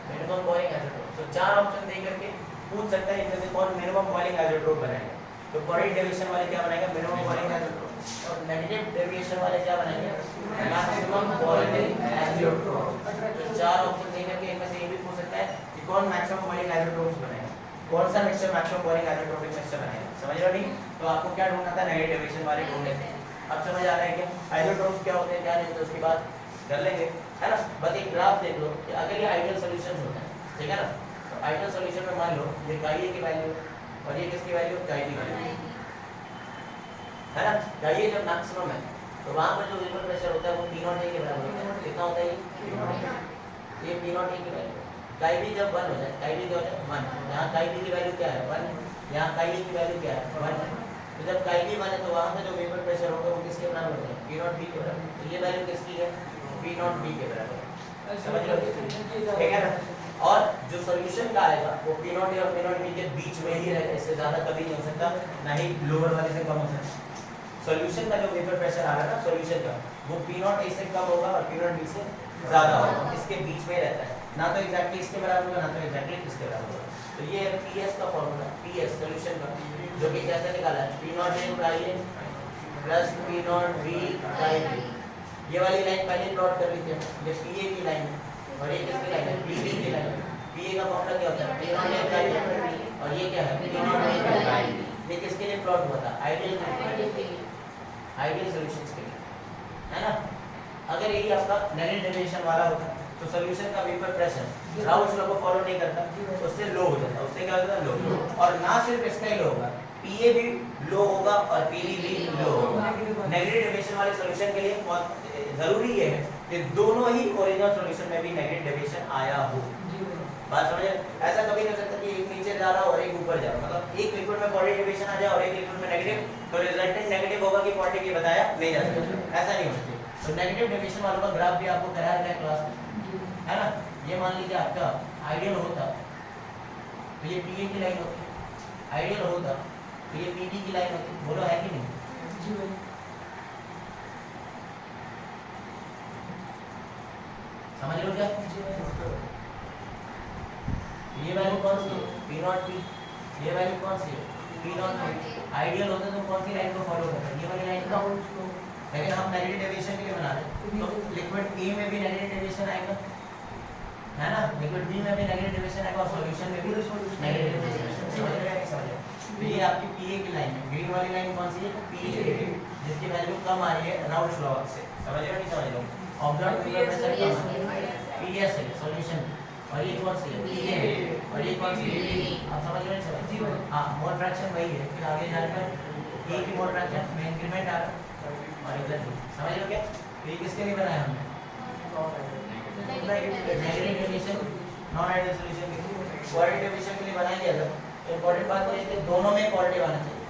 Minimum boiling azeotrope. तो 4 ऑप्शन दे करके पूछ सकता है इनमें से कौन मिनिमम बॉइलिंग आइसोट्रोप बनाएगा। तो क्वालिटी डेविएशन वाले क्या बनाएंगे? Minimum boiling azeotrope. और नेगेटिव डेविएशन वाले क्या बनाएंगे? Maximum boiling azeotrope. तो 4 ऑप्शन दे करके इनमें से ये भी पूछ सकता है कि कौन मैक्सिमम बॉइलिंग आइसोट्रोप बनाएगा, कौन सा mixture maximum boiling isotropic mixture बनाएगा। समझ रहे हो? नहीं तो आपको क्या ढूंढना था? नेगेटिव डेविएशन वाले ढूंढने थे। अब समझ आ रहा है क्या आइसोट्रोप्स क्या होते हैं क्या नहीं होते, उसकी बात कर लेंगे, है ना। बस एक ग्राफ देख लो कि अगर ये आइडियल सॉल्यूशंस होते हैं, ठीक है ना। तो आइडियल सॉल्यूशन में मान लो ये काई की वैल्यू और ये किसकी वैल्यू? काई की वैल्यू, है ना। काई जब मैक्सिमम है तो वहां पर जो वेपर प्रेशर होता है वो P0 A के बराबर होता है। कितना होता है ये P0 A की वैल्यू। काई भी जब 1 हो जाए, काई भी क्या हो जाए 1, यहाँ काई भी की वैल्यू क्या है 1, यहाँ काई की वैल्यू क्या है 1। तो जब काई भी 1 है तो वहां पे जो वेपर प्रेशर होगा वो किसके बराबर होता है? P0 B के बराबर। तो ये वैल्यू किसकी है? P0 B के बराबर। समझ लो, ठीक है ना। और जो सॉल्यूशन का आएगा वो P0 A और P0 B के बीच में ही रहेगा, इससे ज्यादा कभी नहीं हो सकता, ना ही लोअर वाले से कम हो सकता। सॉल्यूशन का जो वेपर प्रेशर आ रहा है ना सॉल्यूशन का, वो P0 A से कम होगा और P0 B से ज्यादा होगा, इसके बीच में रहता है, ना तो एग्जैक्टली इसके बराबर होगा ना तो एग्जैक्टली इसके बराबर होगा। तो ये है PS का फॉर्मूला, PS सॉल्यूशन का, जो कि कैसे निकाला है? P0 A plus P0 B prime. ये वाली लाइन पहले प्लॉट कर ली थी, ये PA की लाइन है और ये किसकी लाइन है? PB की लाइन है। PA का फॉर्मूला क्या होता है? P0 A प्राइम और ये क्या है? P0 A prime. ये किसके लिए प्लॉट हुआ था? आइडियल सॉल्यूशंस के लिए, है ना। अगर यही आपका नेगेटिव डेविएशन वाला होता तो सॉल्यूशन का वेपर प्रेशर राउल्स लॉ को फॉलो नहीं करता, उससे लो हो जाता, उससे क्या होता है? लो। और ना सिर्फ इसका ही लो होगा, PA भी लो होगा और PB भी लो होगा। नेगेटिव डेविएशन वाले सॉल्यूशन के लिए बहुत जरूरी है कि दोनों ही ओरिजिनल सॉल्यूशन में भी नेगेटिव डेविएशन आया हो। बात समझे? ऐसा कभी नहीं हो सकता कि एक नीचे जा रहा हो और एक ऊपर जा रहा हो, मतलब एक लिक्विड में पॉजिटिव डेविएशन आ जाए और एक लिक्विड में नेगेटिव, तो रिजल्टेंट नेगेटिव होगा कि पॉजिटिव बताया नहीं जा सकता, ऐसा नहीं होता। तो नेगेटिव डेविएशन वालों का ग्राफ भी आपको कराया गया क्लास में, है ना। ये मान लीजिए आपका आइडियल होता तो ये PA की लाइन होती, आइडियल होता तो ये PB की लाइन होती। बोलो है कि नहीं? समझ लो क्या? ये वैल्यू कौन सी है? P0 P। ये वैल्यू कौन सी है? P0 P। आइडियल होता तो कौन सी लाइन को फॉलो करता? ये वाली लाइन को। लेकिन हम नेगेटिव डेविएशन के लिए बना रहे हैं तो लिक्विड A में भी नेगेटिव डेविएशन आएगा, है ना। लिक्विड B में भी नेगेटिव डेविएशन आएगा और सॉल्यूशन में भी नेगेटिव डेविएशन। समझ रहे हैं? समझ रहे? तो ये आपकी PA की लाइन है। ग्रीन वाली लाइन कौन सी है? PA, जिसकी वैल्यू कम आ रही है राउल्स लॉ से। समझ रहे हो नहीं समझ रहे? ऑब्जर्व वेपर प्रेशर कम है, PS है सॉल्यूशन, और ये कौन सी है? PA, और ये कौन सी है? आप समझ रहे हैं? हां, मोल फ्रैक्शन वही है, फिर आगे जाकर A की मोल फ्रैक्शन में इंक्रीमेंट आ रहा है और इधर समझ लो क्या? तो ये किसके लिए बनाया हमने? Negative deviation non ideal solution के क्वालिटी डेविएशन के लिए बनाया गया था। इंपॉर्टेंट बात ये है कि दोनों में पॉजिटिव आना चाहिए,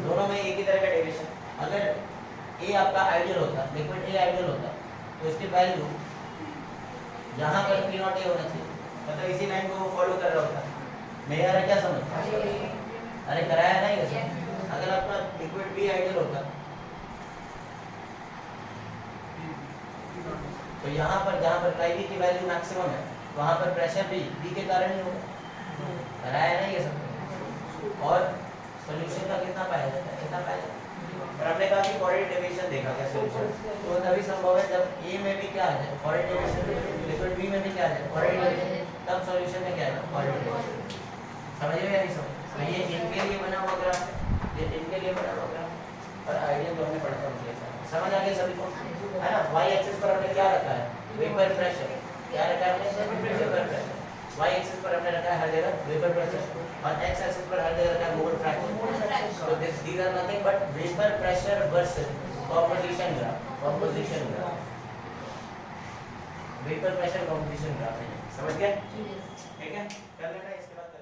दोनों में एक ही तरह का डेविएशन। अगर A आपका आइडियल होता, लिक्विड A आइडियल होता तो इसकी वैल्यू यहाँ पर P0 A होना चाहिए, मतलब इसी लाइन को फॉलो कर रहा होता। नहीं आ रहा क्या समझ? अरे कराया नहीं वैसे। अगर आपका लिक्विड B आइडियल होता तो यहाँ पर जहाँ पर काई की वैल्यू मैक्सिमम है वहाँ पर प्रेशर भी B के कारण ही होगा। कराया नहीं ये सब। और सॉल्यूशन का कितना पाया जाता है? कितना पाया जाता है? और हमने कहा कि क्वालिटी डेविएशन देखा गया सॉल्यूशन, तो तभी संभव है जब A में भी क्या आ जाए क्वालिटी डेविएशन, लिक्विड B में भी क्या आ जाए क्वालिटी डेविएशन, तब सॉल्यूशन में क्या आएगा क्वालिटी डेविएशन। समझ रहे हैं? नहीं समझ? तो ये इनके लिए बना हुआ ग्राफ, ये इनके लिए बना हुआ ग्राफ, और आइडियल जो हमने पढ़ा था उनके लिए। समझ आ गया सभी को, है ना। y एक्सिस पर हमने क्या रखा है? Vapour pressure. क्या रखा है हमने? Vapour pressure. y एक्सिस पर हमने रखा है हर जगह वेपर प्रेशर, और x एक्सिस पर हर जगह रखा है मोल फ्रैक्शन। तो these are nothing but vapour pressure versus composition graph. Composition graph, vapour pressure composition graph है। समझ गए? ठीक है, कर लेना इसके बाद।